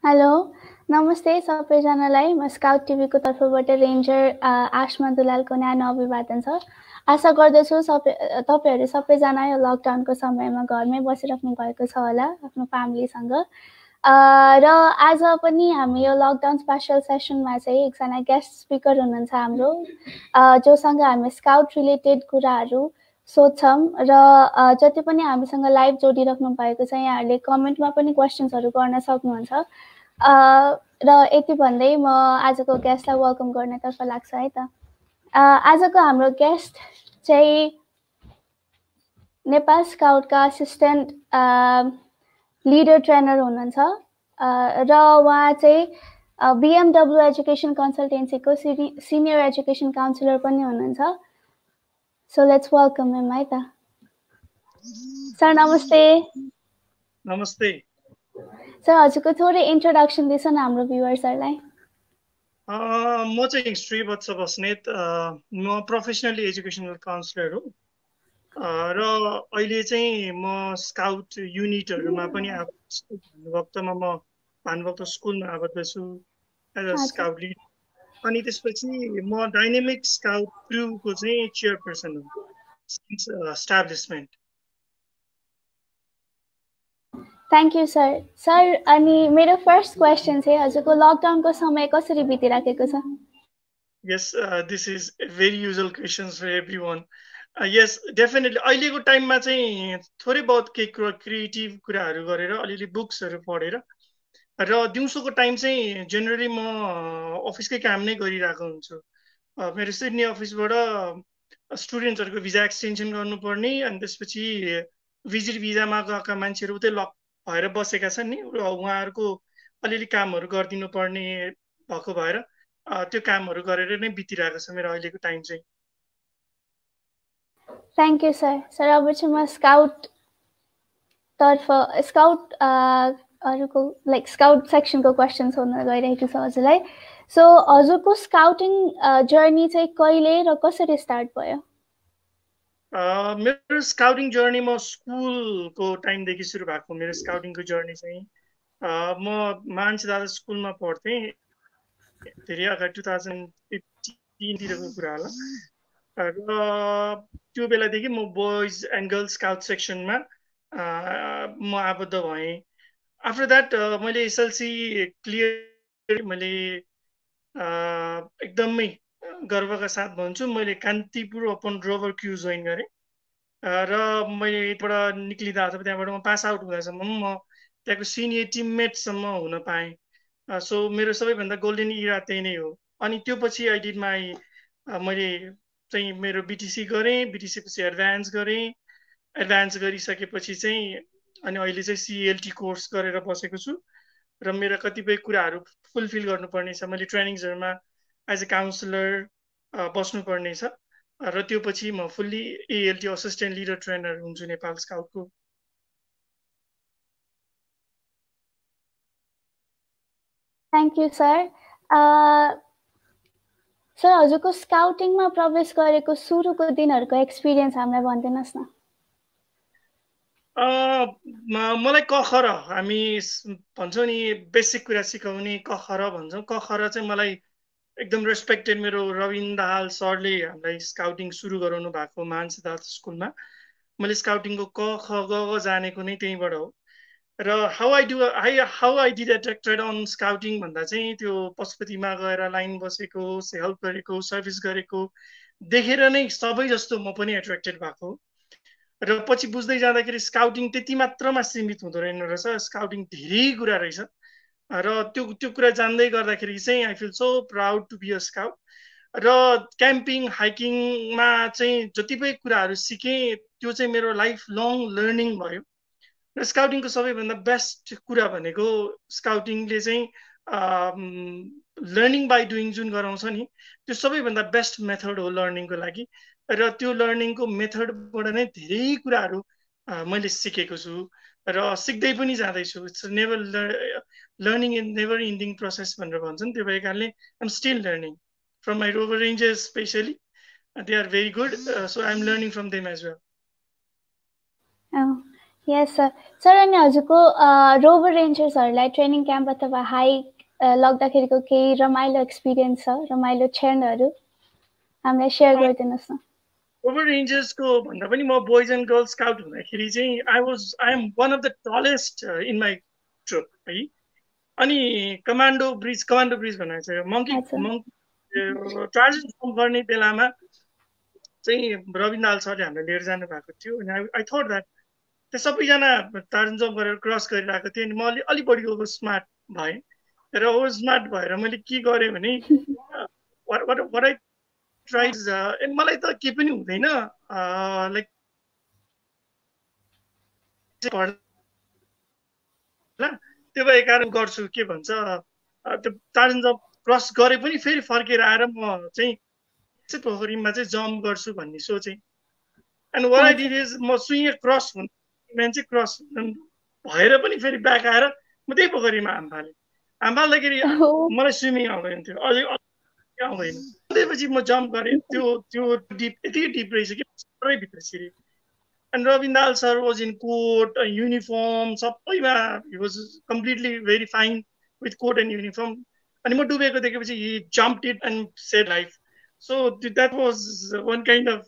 Hello नमस्ते सबैजनालाई म स्काउट टिभीको तर्फबाट रेन्जर आशमा दुलालको न्यानो अभिवादन छ। आशा गर्दछु तपाईहरु सबैजना यो लकडाउनको समयमा घरमै बसिराख्नु भएको छ होला आफ्नो फ्यामिलीसँग। र आज पनि हामी यो लकडाउन स्पेशल सेसनमा चाहिँ एकजना गेस्ट स्पिकर हुनुहुन्छ हाम्रो जोसँग हामी स्काउट रिलेटेड कुराहरू सोध्छौं र जति पनि हामीसँग लाइभ जोडिराख्नु भएको छ यहाँहरूले कमेन्टमा पनि क्वेशन्सहरू गर्न सक्नुहुन्छ। र यति भन्दै म आजको गेस्टलाई वेलकम गर्नतर्फ लाग्छ है त। आजको हाम्रो गेस्ट चाहिँ नेपाल स्काउटका असिस्टेन्ट लिडर ट्रेनर हुनुहुन्छ र उहाँ चाहिँ BMW एजुकेसन कन्सल्टेन्सीको सिनियर एजुकेसन काउन्सिलर पनि हुनुहुन्छ। सो लेट्स वेलकम हिम है त। सर नमस्ते। नमस्ते सर हजुरको थोरै इन्ट्रोडक्सन दिन्छ न हाम्रो भ्युअर्सहरूलाई। म चाहिँ श्री वत्स बस्नेत, म प्रोफेसनली एजुकेसनल काउन्सिलर हो र अहिले चाहिँ म स्काउट युनिटहरुमा पनि भानुभक्तमा म भानुभक्त स्कुलमा आबद्ध छु एज अ स्काउट लिडर। अनि त्यसपछि म डाइनामिक स्काउट क्रुको चाहिँ चेयरपर्सन हो since establishment. Thank you sir. Sir अनि मेरो फर्स्ट क्वेसन चाहिँ हजुरको लकडाउनको समय कसरी बितिराखेको छ? Yes this is a very usual questions for everyone. Yes definitely अहिलेको टाइममा चाहिँ थोरै बहुत केही क्रिएटिभ कुराहरू गरेर अलिअलि बुक्सहरू पढेर र दिउँसोको टाइम चाहिँ जेनरली म अफिसकै काम नै गरिरहेको हुन्छु। मेरो सिडनी अफिसबाट स्टुडेन्ट्सहरूको भिजा एक्सटेन्सन गर्नुपर्ने अनि त्यसपछि भिजिट भिजामा गएका मान्छेहरू उतै लक भएर बसेका छन् नि र उहाँहरूको अलिअलि कामहरू गरिदिनु पर्ने भएको भएर त्यो कामहरू गरेर नै बितिरहेको छ मेरो अहिलेको टाइम चाहिँ। Thank you sir. सर अब चाहिँ म स्काउट अरूको लाइक स्काउट सेक्सनको क्वेसन सोध्न गइरहेको छु हजुरलाई। सो हजुरको स्काउटिङ जर्नी चाहिँ कहिले र कसरी स्टार्ट भयो? मेरो स्काउटिङ जर्नी म स्कुलको टाइमदेखि सुरु भएको मेरो स्काउटिङको जर्नी चाहिँ म मान्छे दादा स्कुलमा पढ्थेँ धेरै अगाडि 2015तिरको कुरा होला र त्यो बेलादेखि म बोइज एन्ड गर्ल्स स्काउट सेक्सनमा म आबद्ध भएँ। आफ्टर द्याट मैले एसएलसी क्लियर मैले एकदमै गर्वका साथ भन्छु मैले Kantipur open Rover Q join गरेँ र मैले यहाँबाट निक्लिँदा अथवा त्यहाँबाट म पास आउट हुँदासम्म म त्यहाँको सिनियर टिममेटसम्म हुन पाएँ। सो मेरो सबैभन्दा गोल्डन इरा त्यही नै हो। अनि त्यो पछि आई डिड माई मैले चाहिँ मेरो बिटिसी गरेँ, बिटिसी पछि एडभान्स गरेँ, एडभान्स गरिसकेपछि चाहिँ अनि अहिले चाहिँ सिएलटी कोर्स गरेर बसेको छु र मेरो कतिपय कुराहरू फुलफिल गर्नुपर्ने छ। मैले ट्रेनिङ्सहरूमा एज अ काउन्सिलर बस्नुपर्ने छ र त्यो पछि म fully ALT assistant leader trainer हुन्छु नेपाल स्काउटको। Thank you sir. सर हजुरको स्काउटिङमा प्रवेश गरेको सुरुको दिनहरूको एक्सपिरियन्स हामीलाई भनिदिनुहोस् न। मलाई क ख र हामी भन्छौँ नि बेसिक कुरा सिकाउने क ख र भन्छौँ। क ख र चाहिँ मलाई एकदम रेस्पेक्टेड मेरो रविन्द्र दाहाल सरले हामीलाई स्काउटिङ सुरु गराउनु भएको मानस दाहाल स्कुलमा मैले स्काउटिङको क ख ग जानेको नै त्यहीँबाट हो। र how I did attracted on scouting भन्दा चाहिँ त्यो पशुपतिमा गएर लाइन बसेको, हेल्प गरेको, सर्भिस गरेको देखेर नै सबै जस्तो म पनि एट्र्याक्टेड भएको र पछि बुझ्दै जाँदाखेरि स्काउटिङ त्यति मात्रमा सीमित हुँदो रहेन रहेछ, स्काउटिङ धेरै कुरा रहेछ र त्यो कुरा जान्दै गर्दाखेरि चाहिँ I feel so proud to be a scout. र क्याम्पिङ हाइकिङमा चाहिँ जति पनि कुराहरू सिकेँ त्यो चाहिँ मेरो लाइफ लङ लर्निङ भयो र स्काउटिङको सबैभन्दा बेस्ट कुरा भनेको स्काउटिङले चाहिँ लर्निङ बाई डुइङ जुन गराउँछ नि त्यो सबैभन्दा बेस्ट मेथड हो लर्निङको लागि र त्यो लर्निङको मेथडबाट नै धेरै कुराहरू मैले सिकेको छु र सिक्दै पनि जाँदैछु। It's never learning in never ending process भनेर भन्छन्, त्यो भएको कारणले I'm still learning from my rover rangers specially they are very good so I am learning from them as well. Yes sir. Sir अनि हजुरको रोभर रेन्जर्सहरूलाई training camp अथवा hike लग्दाखेरिको केही रमाइलो एक्सपिरियन्स छ, रमाइलो क्षणहरू हामीलाई सेयर गरिदिनुहोस् न। रोभर रेन्जर्सको भन्दा पनि म बोइज एन्ड गर्ल्स स्काउट हुँदाखेरि चाहिँ I am one of the tallest in my troop है। अनि कमान्डो ब्रिज भनेर चाहिँ मङ्की ट्रान्जिट गर्ने बेलामा चाहिँ रविन दाहाल सरले हामीलाई लिएर जानु भएको थियो। अनि आई थोट द्याट त्यो सबैजना टार्जन जम्प गरेर क्रस गरिरहेको थिएँ। अनि म अलिक बढी ओभर स्मार्ट भएँ र ओभर स्मार्ट भएर मैले के गरेँ भने मलाई त केही पनि हुँदैन, लाइक त्यो भए कारण गर्छु के भन्छ त्यो टार्जन जम्प क्रस गरे पनि फेरि फर्केर आएर म चाहिँ पोखरीमा चाहिँ जम्प गर्छु भन्ने सोचेँ। And what I did is म सुइङ क्रस मान्छे क्रस भएर पनि फेरि ब्याक आएर म त्यही पोखरीमा हाम फाल्दाखेरि मलाई स्विमिङ आउँदैन थियो, अझै आउँदैन। त्यसपछि म जम्प गरेँ, त्यो डिप यति डिप रहेछ कि पुरै भित्र छिरेँ। And Rabin Dahal sir was in coat uniform सबैमा, he was completely very fine with coat and uniform. अनि म डुबेको देखेपछि he jumped it and said life. So that was one kind of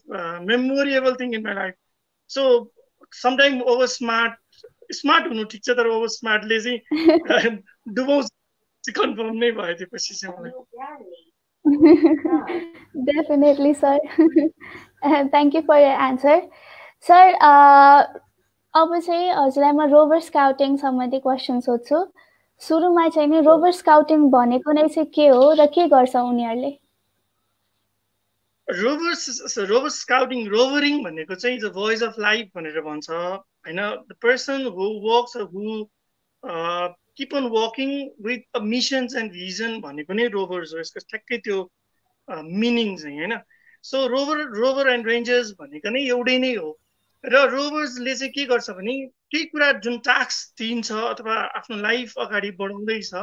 memorable thing in my life. So sometimes over smart हुनु ठिक छ, तर over smartले चाहिँ डुबाउँछ confirm नै भयो त्यसपछि चाहिँ मलाई। Definitely, sir. Thank you for your answer. Sir, अब चाहिँ हजुरलाई म रोभर स्काउटिङ सम्बन्धी क्वेसन सोध्छु। सुरुमा चाहिँ नि रोभर स्काउटिङ भनेको नै चाहिँ के हो र के गर्छ उनीहरूले? रोभर स्काउटिङ रोभरिङ भनेको चाहिँ द भोइस अफ लाइफ भनेर भन्छ होइन। The person who works who keep on working with missions and vision भनेको नै रोभर्स हो। यसको ठ्याक्कै त्यो मिनिङ चाहिँ होइन। सो रोभर एन्ड रेन्जर्स भनेको नै एउटै नै हो। र रोभर्सले चाहिँ के गर्छ भने केही कुरा जुन टास्क दिन्छ अथवा आफ्नो लाइफ अगाडि बढाउँदैछ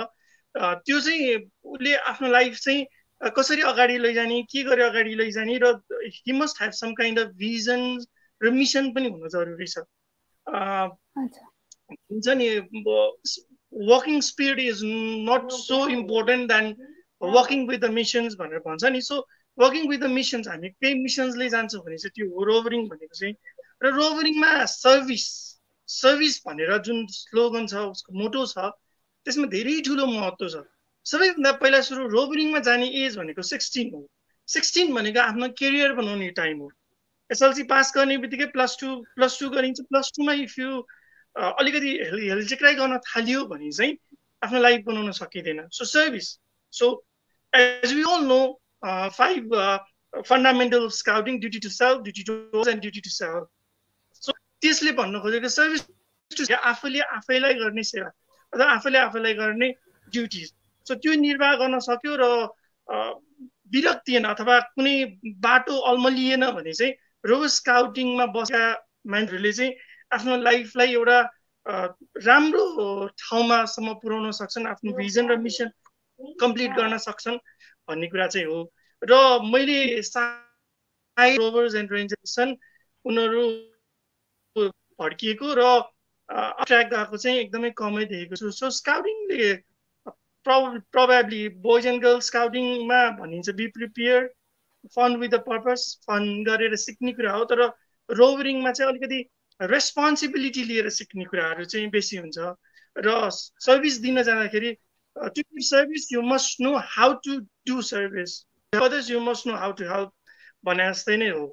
त्यो चाहिँ उसले आफ्नो लाइफ चाहिँ कसरी अगाडि लैजाने, के गरे अगाडि लैजाने, र he must have some kind of vision र मिसन पनि हुन जरुरी छ। हुन्छ नि working speed is not so important than working with the missions भनेर भन्छ नि। So working with the missions, हामी केही मिसन्सले जान्छौँ भने चाहिँ त्यो हो रोभरिङ भनेको चाहिँ। र रोभरिङमा सर्भिस भनेर जुन स्लोगन छ, उसको मोटो छ, त्यसमा धेरै ठुलो महत्त्व छ। सबैभन्दा पहिला सुरु रोभरिङमा जाने एज भनेको 16 हो। 16 भनेको आफ्नो करियर बनाउने टाइम हो। एसएलसी पास गर्ने बित्तिकै प्लस टू गरिन्छ। प्लस टूमा इफ यु अलिकति हेलचेक्राइ गर्न थाल्यो भने चाहिँ आफ्नो लाइफ बनाउन सकिँदैन। So service, so as we all know 5 fundamental scouting: duty to self, duty to others and duty to self. So त्यसले भन्न खोजेको सर्भिस आफूले आफैलाई गर्ने सेवा अथवा आफूले आफैलाई गर्ने ड्युटी। सो त्यो निर्वाह गर्न सक्यो र विरक्तिएन अथवा कुनै बाटो अल्मलिएन भने चाहिँ रोभर स्काउटिङमा बसेका मान्छेहरूले चाहिँ आफ्नो लाइफलाई एउटा राम्रो ठाउँमासम्म पुर्याउन सक्छन्, आफ्नो भिजन र मिसन कम्प्लिट गर्न सक्छन् भन्ने कुरा चाहिँ हो। र मैले रोभर्स एन्ड रेन्जर्स छन्, उनीहरू भड्किएको र अट्र्याक्ट गएको चाहिँ एकदमै कमै देखेको छु। सो स्काउटिङले probably boys and girls स्काउटिङमा भनिन्छ be prepared, fun with the purpose, fun गरेर सिक्ने कुरा हो। तर रोभरिङमा चाहिँ अलिकति रेस्पोन्सिबिलिटी लिएर सिक्ने कुराहरू चाहिँ बेसी हुन्छ। र सर्भिस दिन जाँदाखेरि to give service you must know how to do service, others you must know how to help भने जस्तै नै हो।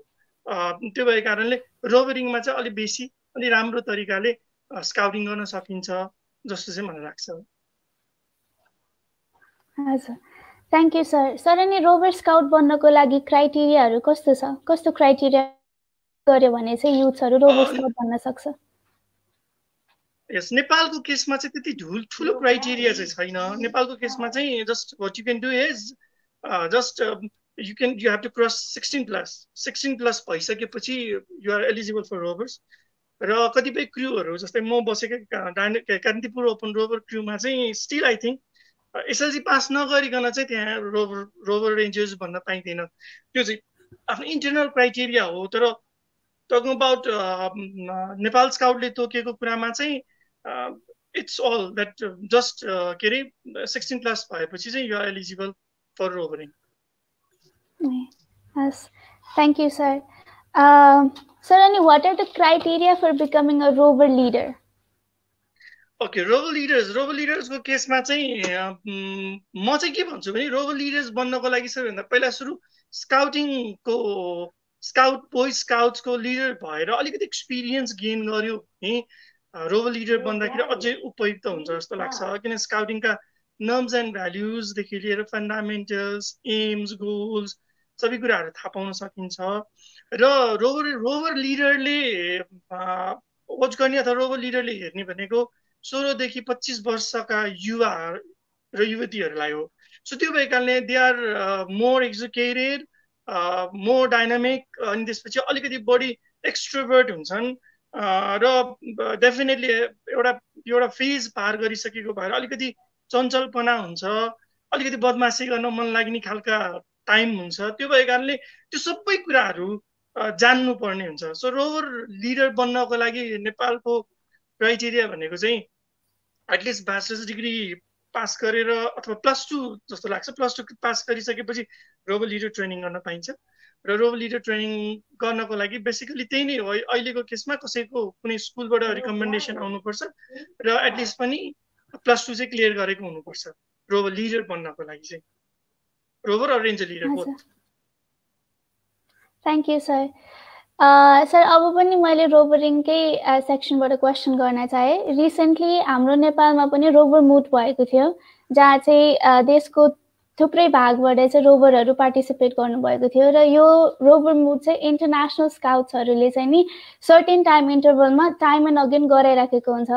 त्यो भएको कारणले रोभरिङमा चाहिँ अलिक बेसी अलि राम्रो तरिकाले स्काउटिङ गर्न सकिन्छ जस्तो चाहिँ मलाई लाग्छ। हजुर, थ्याङ्क यू सर। सर अनि रोभर स्काउट बन्नको लागि क्राइटेरियाहरू कस्तो छ? कस्तो क्राइटेरिया गर्यो भने चाहिँ युथ्सहरू रोभर स्काउट बन्न सक्छ? यस, नेपालको केसमा चाहिँ त्यति ठुलो क्राइटेरिया चाहिँ छैन। नेपालको केसमा चाहिँ just what you can do is just you have to cross 16+ भइसकेपछि you are eligible for rovers. र कतिपय क्रुहरू जस्तै म बसेकै कान्तिपुर ओपन रोभर क्रुमा चाहिँ still I think SLC pass नगरिकन चाहिँ त्यहाँ रोभर रेन्जर्स भन्न पाइँदैन। त्यो चाहिँ आफ्नो इन्टरनल क्राइटेरिया हो। तर टकिङ अबाउट नेपाल स्काउटले तोकेको कुरामा चाहिँ इट्स अल द्याट जस्ट के अरे 16+ भएपछि चाहिँ you are eligible for rovering. Yes, thank you, sir. Sir, and what are the criteria for becoming a rover leader? Okay, rover leaders को केसमा चाहिँ म चाहिँ के भन्छु भने rover leaders बन्नको लागि सबैभन्दा पहिला सुरु स्काउट बोय स्काउट्स को लिडर भएर अलिकति एक्सपिरियन्स गेन गर्यो भने रोभर लिडर बन्दाखेरि अझै उपयुक्त हुन्छ जस्तो लाग्छ. किन स्काउटिङका नर्म्स एन्ड भ्याल्युज देखि लिएर फन्डामेन्टल्स, एम्स, गोल्स सबै कुराहरू थाहा पाउन सकिन्छ. र रोभर लिडरले वच गर्ने अथवा रोभर लिडरले हेर्ने भनेको 16 देखि 25 वर्षका युवा र युवतीहरूलाई हो. सो त्यो भएकाले they are more educated, more dynamic, अनि त्यसपछि अलिकति बढी एक्सट्रोभर्ट हुन्छन् र डेफिनेटली एउटा फेज पार गरिसकेको भएर अलिकति चञ्चलपना हुन्छ, अलिकति बदमासी गर्न मन लाग्ने खालका टाइम हुन्छ. त्यो भएकाले त्यो सबै कुराहरू जान्नु पर्ने हुन्छ. सो रोभर लिडर बन्नको लागि नेपालको क्राइटेरिया भनेको चाहिँ एटलिस्ट ब्याचलर्स डिग्री पास गरेर अथवा +2 जस्तो लाग्छ. +2 पास गरिसकेपछि रोभर लिडर ट्रेनिङ गर्न पाइन्छ. र रोभर लिडर ट्रेनिङ गर्नको लागि बेसिकली त्यही नै हो. अहिलेको केसमा कसैको कुनै स्कुलबाट रिकमेन्डेसन आउनुपर्छ र एटलिस्ट पनि +2 चाहिँ क्लियर गरेको हुनुपर्छ रोभर लिडर बन्नको लागि चाहिँ. रोभर और ranger leader both. Thank you sir. Sir अब पनि मैले रोभरिङकै सेक्सनबाट क्वेसन गर्न चाहे. रिसेन्टली हाम्रो नेपालमा पनि रोभर मुट भएको थियो जहाँ चाहिँ देशको थुप्रै भागबाट चाहिँ रोभरहरू पार्टिसिपेट गर्नुभएको थियो र यो रोभर मुट चाहिँ इन्टरनेसनल स्काउट्सहरूले चाहिँ नि सर्टेन टाइम इन्टरभलमा टाइम एन्ड अगेन गराइराखेको हुन्छ.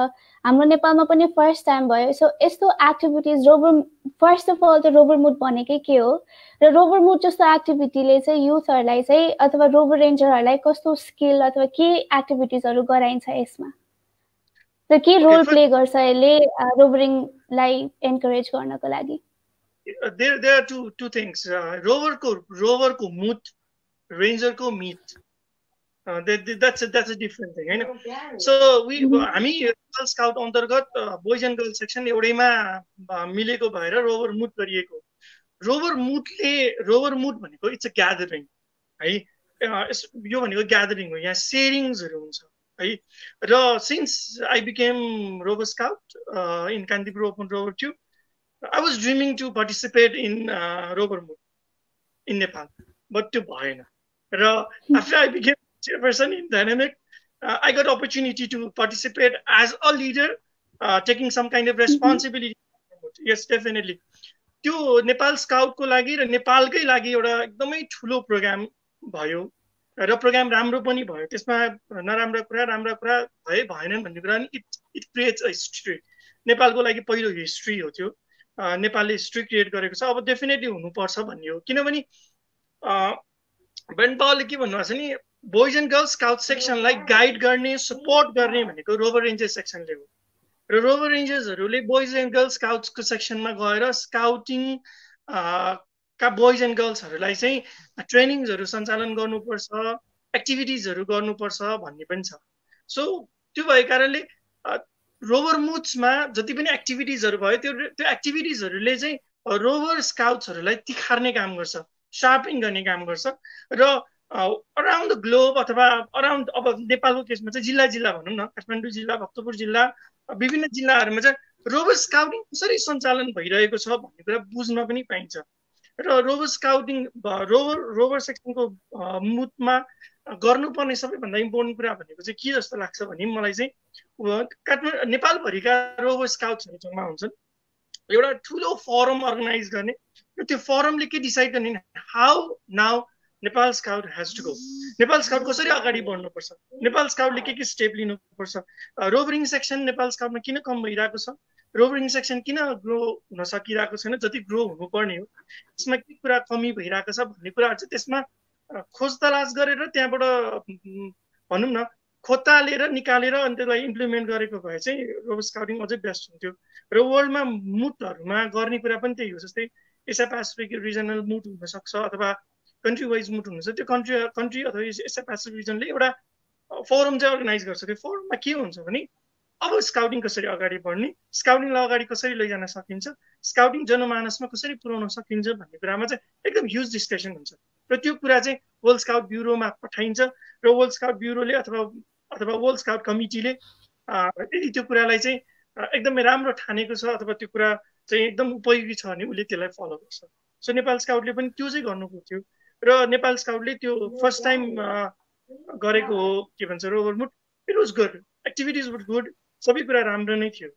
हाम्रो नेपालमा पनि फर्स्ट टाइम भयो. सो यस्तो एक्टिभिटिज फर्स्ट अफ अल त रोभर मुट भनेकै के हो र रोभर मुट जस्तो एक्टिभिटीले चाहिँ युथहरूलाई चाहिँ अथवा रोभर रेन्जरहरूलाई कस्तो स्किल अथवा के एक्टिभिटिजहरू गराइन्छ यसमा र के रोल प्ले गर्छ यसले रोभरिङलाई एन्करेज गर्नको लागि? There are two things. Rover को मुट, रेन्जर को meet. That's a different thing, हैन? So हामी स्काउट अन्तर्गत बोइज एन्ड गर्ल्स सेक्सन एउटैमा मिलेको भएर रोभर मुट गरिएको. रोभर मुट भनेको इट्स अ ग्यादरिङ है. यो भनेको ग्यादरिङ हो. यहाँ सेयरिङ्सहरू हुन्छ है. र since I became Rover scout in Kantipur open Rover tube, I was dreaming to participate in rover moot in Nepal, but त्यो भएन. र after I became chairperson in Dynamic, I got opportunity to participate as a leader, taking some kind of responsibility. Yes, definitely. त्यो Nepal scout को लागि र नेपालकै लागि एउटा एकदमै ठुलो प्रोग्राम भयो र प्रोग्राम राम्रो पनि भयो. त्यसमा नराम्रा कुरा राम्रा कुरा भएनन् भन्ने कुरा इट क्रिएट्स अ हिस्ट्री. नेपालको लागि पहिलो हिस्ट्री हो त्यो. नेपालले हिस्ट्री क्रिएट गरेको छ. अब डेफिनेटली हुनुपर्छ भन्ने हो. किनभने बेन पावलले के भन्नुभएको छ नि, बोइज एन्ड गर्ल्स स्काउट सेक्सनलाई गाइड गर्ने, सपोर्ट गर्ने भनेको रोभर रेन्जर सेक्सनले हो. र रोभर रेन्जर्सहरूले बोइज एन्ड गर्ल्स स्काउट्सको सेक्सनमा गएर स्काउटिङ का बोइज एन्ड गर्ल्सहरूलाई चाहिँ ट्रेनिङ्सहरू सञ्चालन गर्नुपर्छ, एक्टिभिटिजहरू गर्नुपर्छ भन्ने पनि छ. सो त्यो भएको कारणले रोभर मुट्समा जति पनि एक्टिभिटिजहरू भयो त्यो एक्टिभिटिजहरूले चाहिँ रोभर स्काउट्सहरूलाई तिखार्ने काम गर्छ, सार्पिङ गर्ने काम गर्छ. र अराउन्ड द ग्लोब अथवा अराउन्ड अब नेपालको केसमा चाहिँ जिल्ला भनौँ न, काठमाडौँ जिल्ला, भक्तपुर जिल्ला, विभिन्न जिल्लाहरूमा चाहिँ रोभर स्काउटिङ कसरी सञ्चालन भइरहेको छ भन्ने कुरा बुझ्न पनि पाइन्छ. र रोभर स्काउटिङ रोभर सेक्सनको मुटमा गर्नुपर्ने सबैभन्दा इम्पोर्टेन्ट कुरा भनेको चाहिँ के जस्तो लाग्छ भने मलाई चाहिँ काठमाडौँ नेपालभरिका रोभर स्काउट्सहरू जम्मा हुन्छन्, एउटा ठुलो फोरम अर्गनाइज गर्ने. र त्यो फोरमले के डिसाइड गर्ने, how now Nepal scout has to go, Nepal scout कसरी अगाडि बढ्नुपर्छ, नेपाल स्काउटले के स्टेप लिनुपर्छ, रोभरिङ सेक्सन नेपाल स्काउटमा किन कम भइरहेको छ, रोभरिङ सेक्सन किन ग्रो हुन सकिरहेको छैन जति ग्रो हुनुपर्ने हो, त्यसमा के कुरा कमी भइरहेको छ भन्ने कुराहरू चाहिँ त्यसमा खोज तलास गरेर त्यहाँबाट भनौँ न खोतालेर निकालेर अनि त्यसलाई इम्प्लिमेन्ट गरेको भए चाहिँ रोभर स्काउटिङ अझै बेस्ट हुन्थ्यो. र वर्ल्डमा मुटहरूमा गर्ने कुरा पनि त्यही हो. जस्तै एसिया पेसिफिक रिजनल मुट हुनसक्छ अथवा कन्ट्री वाइज मुट हुनुहुन्छ. त्यो कन्ट्री अथवा एसिया पेसिफिक रिजनले एउटा फोरम चाहिँ अर्गनाइज गर्छ। त्यो फोरममा के हुन्छ भने अब स्काउटिङ कसरी अगाडि बढ्ने, स्काउटिङलाई अगाडि कसरी लैजान सकिन्छ, स्काउटिङ जनमानसमा कसरी पुर्याउन सकिन्छ भन्ने कुरामा चाहिँ एकदम ह्युज डिस्कसन हुन्छ। र त्यो कुरा चाहिँ वर्ल्ड स्काउट ब्युरोमा पठाइन्छ र वर्ल्ड स्काउट ब्युरोले अथवा वर्ल्ड स्काउट कमिटीले यदि त्यो कुरालाई चाहिँ एकदमै राम्रो ठानेको छ अथवा त्यो कुरा चाहिँ एकदम उपयोगी छ भने उसले त्यसलाई फलो गर्छ। सो नेपाल स्काउटले पनि त्यो चाहिँ गर्नु थियो र नेपाल स्काउटले त्यो फर्स्ट टाइम गरेको हो के भन्छ rover moot. It was good, activities was good, सबै कुरा राम्रो नै थियो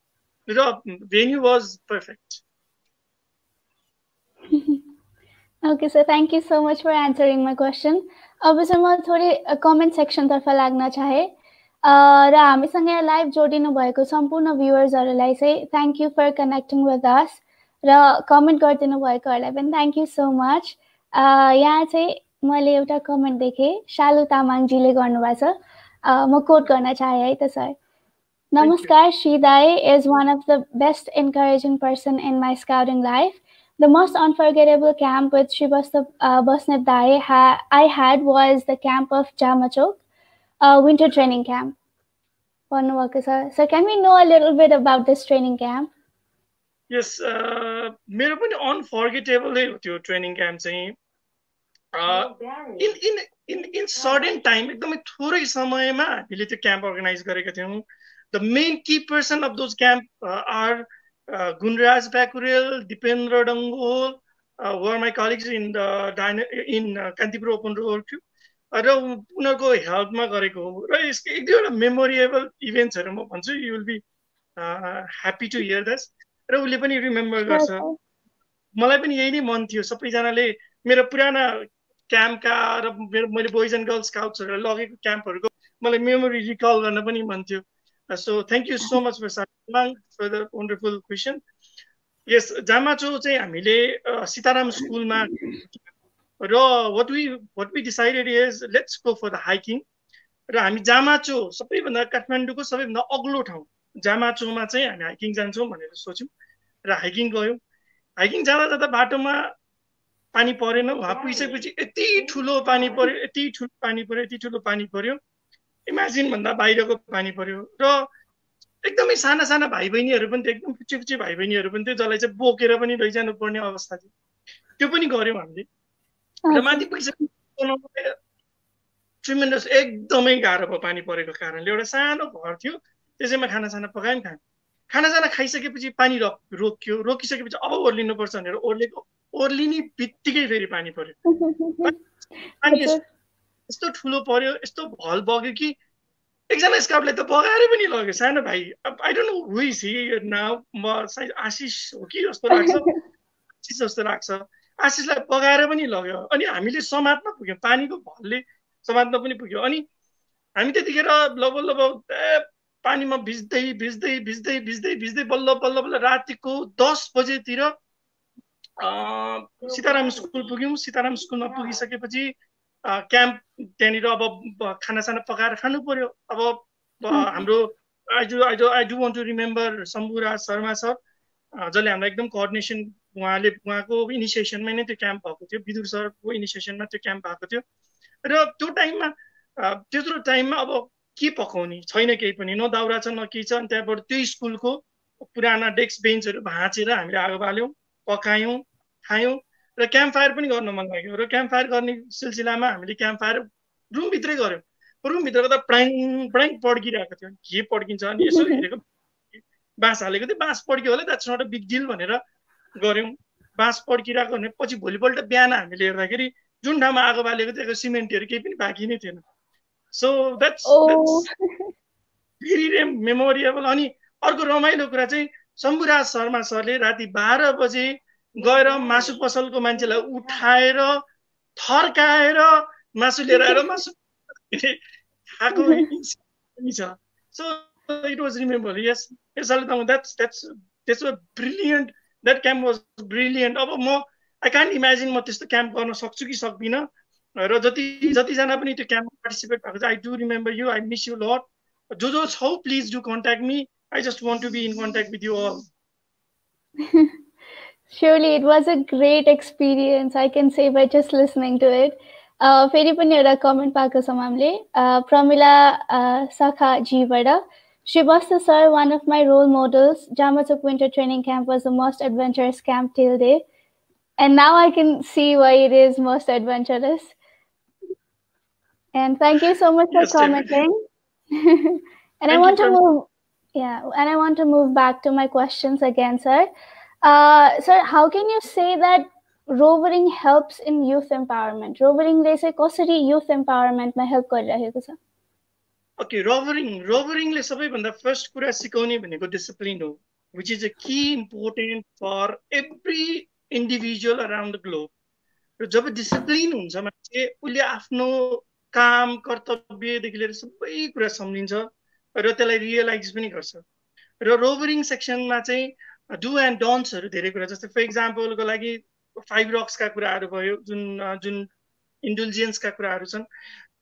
र venue was perfect. Okay, so thank you so much for answering my question. अब चाहिँ म थोरै कमेन्ट सेक्सनतर्फ लाग्न चाहे र हामीसँग लाइभ जोडिनु भएको सम्पूर्ण भ्युअर्सहरूलाई चाहिँ thank you for connecting with us र कमेन्ट गरिदिनु भएकोहरूलाई पनि थ्याङ्क यू सो मच। यहाँ चाहिँ मैले एउटा कमेन्ट देखेँ, शालु तामाङजीले गर्नुभएको छ, म कोट गर्न चाहे है त सर। नमस्कार, श्री दाई is one of the best encouraging person in my scouting life. The most unforgettable camp with Shri Basnev Dai I had was the camp of Jamachok, winter training camp. So can we know a little bit about this training camp? Yes, मेरो पनि unforgettable हो त्यो training camp चाहिँ। In certain time, एकदमै थोरै समयमा हामीले त्यो क्याम्प अर्गनाइज गरेका थियौँ। The main key person of those camp are Gunraj Pyakurel, Dipendra Dangol, were my colleagues in Kantipur open road थियो र उनीहरूको हेल्पमा गरेको हो। र यसको एक दुईवटा मेमोरेबल इभेन्ट्सहरू म भन्छु, you will be happy to hear this. र उसले पनि रिमेम्बर गर्छ। मलाई पनि यही नै मन थियो, सबैजनाले मेरो पुराना क्याम्पका र मैले बोइज एन्ड गर्ल्स स्काउट्सहरूलाई लगेको क्याम्पहरूको मलाई मेमोरी रिकल गर्न पनि मन थियो। So thank you so much for the wonderful question. Yes, Jamacho चाहिँ हामीले सीताराम स्कुलमा र what we decided is let's go for the hiking। र हामी जामाचो सबैभन्दा काठमाडौँको सबैभन्दा अग्लो ठाउँ जामाचोमा चाहिँ हामी हाइकिङ जान्छौँ भनेर सोच्यौँ र हाइकिङ गयौँ। हाइकिङ जाँदा जाँदा बाटोमा पानी परेन, वहाँ पुगिसकेपछि यति ठुलो पानी पर्यो, इमेजिन भन्दा बाहिरको पानी पर्यो। र एकदमै साना साना भाइ बहिनीहरू पनि थियो, एकदम फुच्चे भाइ बहिनीहरू पनि थियो, जसलाई चाहिँ बोकेर पनि लैजानु पर्ने अवस्था थियो। त्यो पनि गऱ्यौँ हामीले। र माथि पुगिसकेपछि ट्रिमेन्डस एकदमै गाह्रो भयो पानी परेको कारणले। एउटा सानो घर थियो, त्यसैमा खानासाना पकायौँ, खानासाना खाइसकेपछि पानी रोकिसकेपछि अब ओर्लिनुपर्छ भनेर ओर्लिने बित्तिकै फेरि पानी पर्यो। पानी यस्तो ठुलो पर्यो, यस्तो भल बग्यो कि एकजना स्काउटलाई त बगाएर पनि लग्यो, सानो भाइ। I don't know who is he now, म सायद आशिष हो कि जस्तो लाग्छ। आशिषलाई बगाएर पनि लग्यो। अनि हामीले समात्न पुग्यौँ, पानीको भलले समात्न पनि पुग्यो। अनि हामी त्यतिखेर लगभग पानीमा भिज्दै बल्ल रातिको 10 बजेतिर सीताराम स्कुल पुग्यौँ। सीताराम स्कुलमा पुगिसकेपछि क्याम्प त्यहाँनिर अब खानासाना पकाएर खानु पर्यो। अब हाम्रो I do want to remember Shambhuraj Sharma sir, जसले हामीलाई एकदम कोअर्डिनेसन, उहाँको इनिसिएसनमै नै त्यो क्याम्प भएको थियो, विदुर सरको इनिसिएसनमा त्यो क्याम्प भएको थियो। र त्यो टाइममा त्यत्रो टाइममा अब के पकाउने छैन, केही पनि, न दाउरा छ न केही छ। अनि त्यहाँबाट त्यो स्कुलको पुराना डेस्क बेन्चहरू भाँचेर हामीले आगो बाल्यौँ, पकायौँ, खायौँ र क्याम्प फायर पनि गर्न मन लाग्यो। र क्याम्प फायर गर्ने सिलसिलामा हामीले क्याम्प फायर रुमभित्रै गऱ्यौँ। रुमभित्र गर्दा प्राङ पड्किरहेको थियो। के पड्किन्छ अनि यसो हेरेको, बाँस हालेको थियो, बाँस पड्क्यो होला, that's not a big deal भनेर गऱ्यौँ। बाँस पड्किरहेको भने पछि भोलिपल्ट बिहान हामीले हेर्दाखेरि जुन ठाउँमा आगो बालेको थियो सिमेन्टहरू केही पनि बाँकी नै थिएन। So that's very memorable. अनि अर्को रमाइलो कुरा चाहिँ शम्भुराज शर्मा सरले राति 12 बजे गएर मासु पसलको मान्छेलाई उठाएर थर्काएर मासु लिएर आएर मासु खाएको छ। So it was remember. Yes, that's a brilliant, that camp was brilliant। अब म आई कान्ट इमेजिन म त्यस्तो क्याम्प गर्न सक्छु कि सक्दिनँ। र जतिजना पनि त्यो क्याम्पमा पार्टिसिपेट भएको छ, I do remember you, I miss you lot. जो छौ please do contact me, I just want to be in contact with you all. Surely it was a great experience, I can say, by just listening to it. फेरि पनि एउटा comment पाएको छौँ हामीले Pramila शाखाजीबाट Srivastava sir, one of my role models, Jamachok Winter Training Camp was the most adventurous camp till date. And now I can see why it is most adventurous. And thank you so much for commenting. And I want to move, and I want to move back to my questions again, sir. Sir, how can you say that rovering helps in youth empowerment? Rovering ले चाहिँ कसरी youth empowerment मा help गरिरहेको छ? Okay, roveringले सबैभन्दा first कुरा सिकाउने भनेको डिसिप्लिन हो, which is a key important for every individual around the globe. र जब डिसिप्लिन हुन्छ मान्छे उसले आफ्नो काम कर्तव्यदेखि लिएर सबै कुरा सम्झिन्छ र त्यसलाई रियलाइज पनि गर्छ। र रोभरिङ सेक्सनमा चाहिँ डु एन्ड डोन्ट्सहरू धेरै कुरा, जस्तै फर इक्जाम्पलको लागि 5 रक्सका कुराहरू भयो, जुन इन्डल्जेन्सका कुराहरू छन्,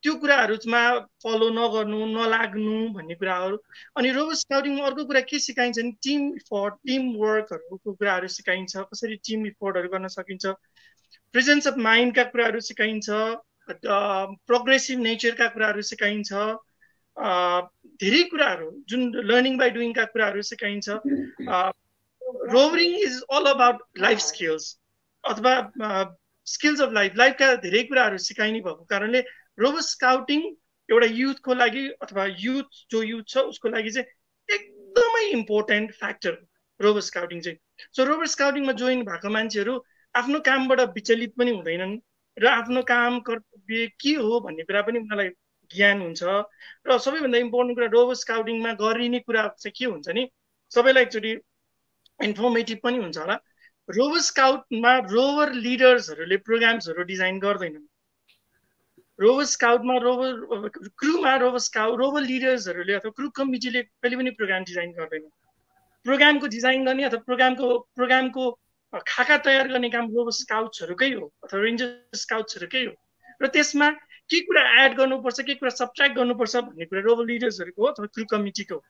त्यो कुराहरूमा फलो नगर्नु, नलाग्नु भन्ने कुराहरू। अनि रोभर स्काउटिङमा अर्को कुरा के सिकाइन्छ नि टिम इफोर्ट, टिम वर्कहरूको कुराहरू सिकाइन्छ, कसरी टिम इफोर्टहरू गर्न सकिन्छ, प्रेजेन्स अफ माइन्डका कुराहरू सिकाइन्छ, प्रोग्रेसिभ नेचरका कुराहरू सिकाइन्छ, धेरै कुराहरू जुन लर्निङ बाई डुइङका कुराहरू सिकाइन्छ। Rovering is all about life skills अथवा स्किल्स अफ लाइफका धेरै कुराहरू सिकाइने भएको कारणले रोभर स्काउटिङ एउटा युथको लागि अथवा जो युथ छ उसको लागि चाहिँ एकदमै इम्पोर्टेन्ट फ्याक्टर रोभर स्काउटिङ चाहिँ। सो रोभर स्काउटिङमा जोइन भएको मान्छेहरू आफ्नो कामबाट विचलित पनि हुँदैनन् र आफ्नो काम कर्तव्य के हो भन्ने कुरा पनि उनीहरूलाई ज्ञान हुन्छ। र सबैभन्दा इम्पोर्टेन्ट कुरा रोभर स्काउटिङमा गरिने कुरा चाहिँ के हुन्छ नि, सबैलाई एकचोटि इन्फर्मेटिभ पनि हुन्छ होला। रोभर स्काउटमा रोभर लिडर्सहरूले प्रोग्राम्सहरू डिजाइन गर्दैनन्। रोभर स्काउटमा क्रुमा रोभर लिडर्सहरूले अथवा क्रू कमिटीले कहिले पनि प्रोग्राम डिजाइन गर्दैन। प्रोग्रामको डिजाइन गर्ने अथवा प्रोग्रामको खाका तयार गर्ने काम रोभर स्काउट्सहरूकै हो अथवा रेन्जर स्काउट्सहरूकै हो। र त्यसमा के कुरा एड गर्नुपर्छ, के कुरा सब्ट्र्याक्ट गर्नुपर्छ भन्ने कुरा रोभर लिडर्सहरूको हो अथवा क्रू कमिटीको।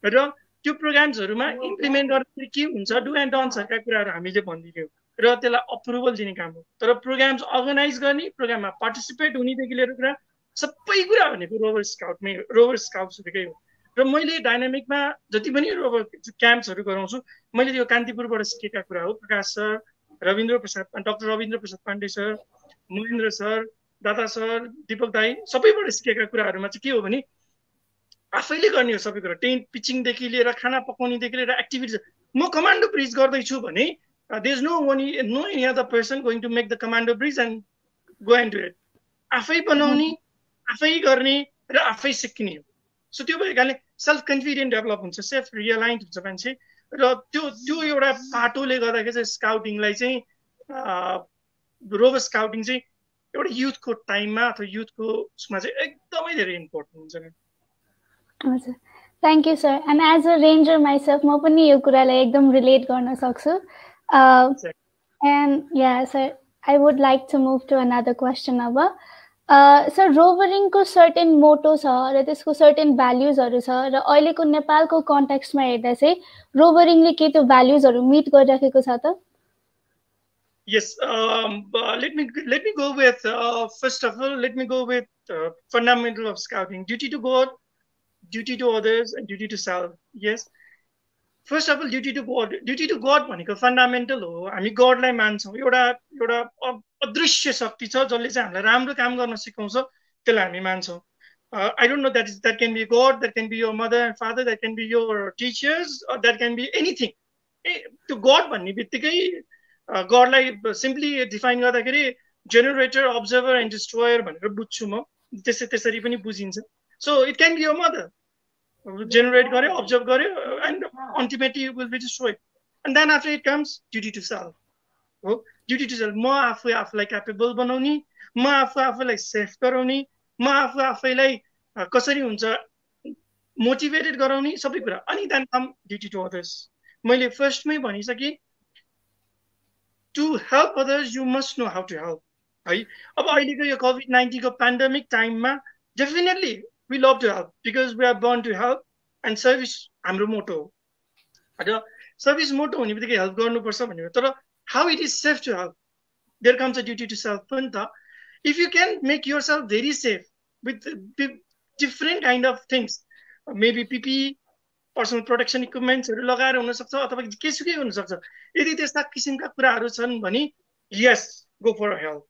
र त्यो प्रोग्राम्सहरूमा इम्प्लिमेन्ट गर्दाखेरि के हुन्छ, डु एन्ड डन्ट्सहरूका कुराहरू हामीले भनिदियौँ र त्यसलाई अप्रुभल दिने काम हो। तर प्रोग्राम्स अर्गनाइज गर्ने, प्रोग्राममा पार्टिसिपेट हुनेदेखि लिएर कुरा सबै कुरा भनेको रोभर स्काउट्सहरूकै हो। र मैले डाइनामिकमा जति पनि रोभर क्याम्प्सहरू गराउँछु, मैले त्यो कान्तिपुरबाट सिकेका कुरा हो। Prakash sir, doctor Rabindra Prasad Pandey sir, Mahendra sir, दादा सर, दीपक दाई सबैबाट सिकेका कुराहरूमा चाहिँ के हो भने आफैले गर्ने हो सबै कुरा। टेन्ट पिचिङदेखि लिएर खाना पकाउनेदेखि लिएर एक्टिभिटिज। म कमान्डो ब्रिज गर्दैछु भने there is no any other person going to make the commando bridge and go and do it. आफै बनाउने, आफै गर्ने र आफै सिक्ने हो। सो त्यो भएर कारणले सेल्फ कन्फिडेन्ट डेभलप हुन्छ, सेल्फ रियलाइन्ड हुन्छ मान्छे। र त्यो एउटा पाटोले गर्दाखेरि चाहिँ स्काउटिङलाई चाहिँ रोभर स्काउटिङ चाहिँ एउटा युथको टाइममा अथवा युथको उसमा चाहिँ एकदमै धेरै इम्पोर्टेन्ट हुन्छ। हजुर, thank you sir. And as a ranger myself म पनि यो कुरालाई एकदम रिलेट गर्न सक्छु। And yeah, sir, I would like to move to another question now. Sir, rovering को certain motto छ र त्यसको certain values हरू छ र अहिलेको नेपालको कन्टेक्स्टमा हेर्दा चाहिँ रोभरिङले के त्यो भ्याल्युजहरू मिट गरिराखेको छ त? Yes, let me go with first of all, let me go with fundamental of scouting: duty to God, duty to others, and duty to self. Yes. First of all duty to God भनेको fundamental हो। हामी गडलाई मान्छौँ, एउटा अदृश्य शक्ति छ जसले चाहिँ हामीलाई राम्रो काम गर्न सिकाउँछ, त्यसलाई हामी मान्छौँ। I don't know that can be God, that can be your mother and father, that can be your teachers, that can be anything. त्यो गड भन्ने बित्तिकै गडलाई सिम्पली डिफाइन गर्दाखेरि जेनेरेटर, अब्जर्भर एन्ड डिस्ट्रोयर भनेर बुझ्छु म, त्यसरी पनि बुझिन्छ। So it can be your mother, generate gare, observe gare, and ultimately will be destroyed. And then after it comes duty to self. Oh, duty to self. म आफूलाई capable बनाउने, म आफूलाई सेफ गराउने, म आफूलाई कसरी हुन्छ मोटिभेटेड गराउने, सबै कुरा। अनि then come duty to others. मैले फर्स्टमै भनिसकेँ, to help others you must know how to help. है, अब अहिलेको यो COVID-19 को पेन्डेमिक टाइममा definitely we love to help because we are born to help, and service हाम्रो मोटो हो। र सर्भिस मोटो हुने बित्तिकै हेल्प गर्नुपर्छ भन्ने हो। तर how it is safe to help, there comes a duty to self पनि त। if you can make yourself very safe with different kind of things, maybe PPE personal protection इक्विपमेन्ट्सहरू लगाएर हुनसक्छ अथवा केसुकै हुनसक्छ। यदि त्यस्ता किसिमका कुराहरू छन् भने yes, go for help.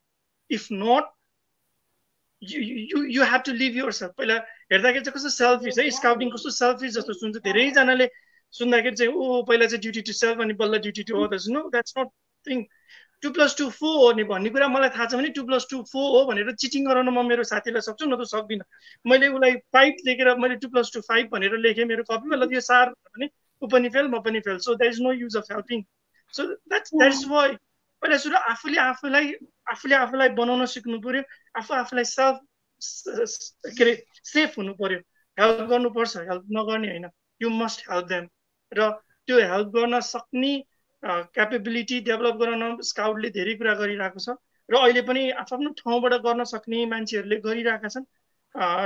If not, you have to live yourself. पहिला हेर्दाखेरि चाहिँ कस्तो सेल्फिस है, स्काउटिङ कस्तो सेल्फिस जस्तो सुन्छ। धेरैजनाले सुन्दाखेरि चाहिँ ओ पहिला चाहिँ ड्युटी टु सेल्फ अनि बल्ल duty to others. No, that's not thing. 2+2 4 हो नि भन्ने कुरा मलाई थाहा छ भने 2+2 4 हो भनेर चिटिङ गराउन म मेरो साथीलाई सक्छु, न त सक्दिनँ। मैले उसलाई 5 लेखेर मैले 2+2 5 भनेर लेखेँ मेरो कपीमा, ल यो सार भने ऊ पनि फेल म पनि fail. So there is no use of helping. So that's why पहिला सुरु आफूले आफूलाई बनाउन सिक्नु पर्यो। आफूलाई सेल्फ के अरे सेफ हुनु पर्यो। हेल्प गर्नुपर्छ, हेल्प नगर्ने होइन। You must help them. र त्यो हेल्प गर्न सक्ने क्यापेबिलिटी डेभलप गर्न स्काउटले धेरै कुरा गरिरहेको छ र अहिले पनि आफ्नो ठाउँबाट गर्न सक्ने मान्छेहरूले गरिरहेका छन्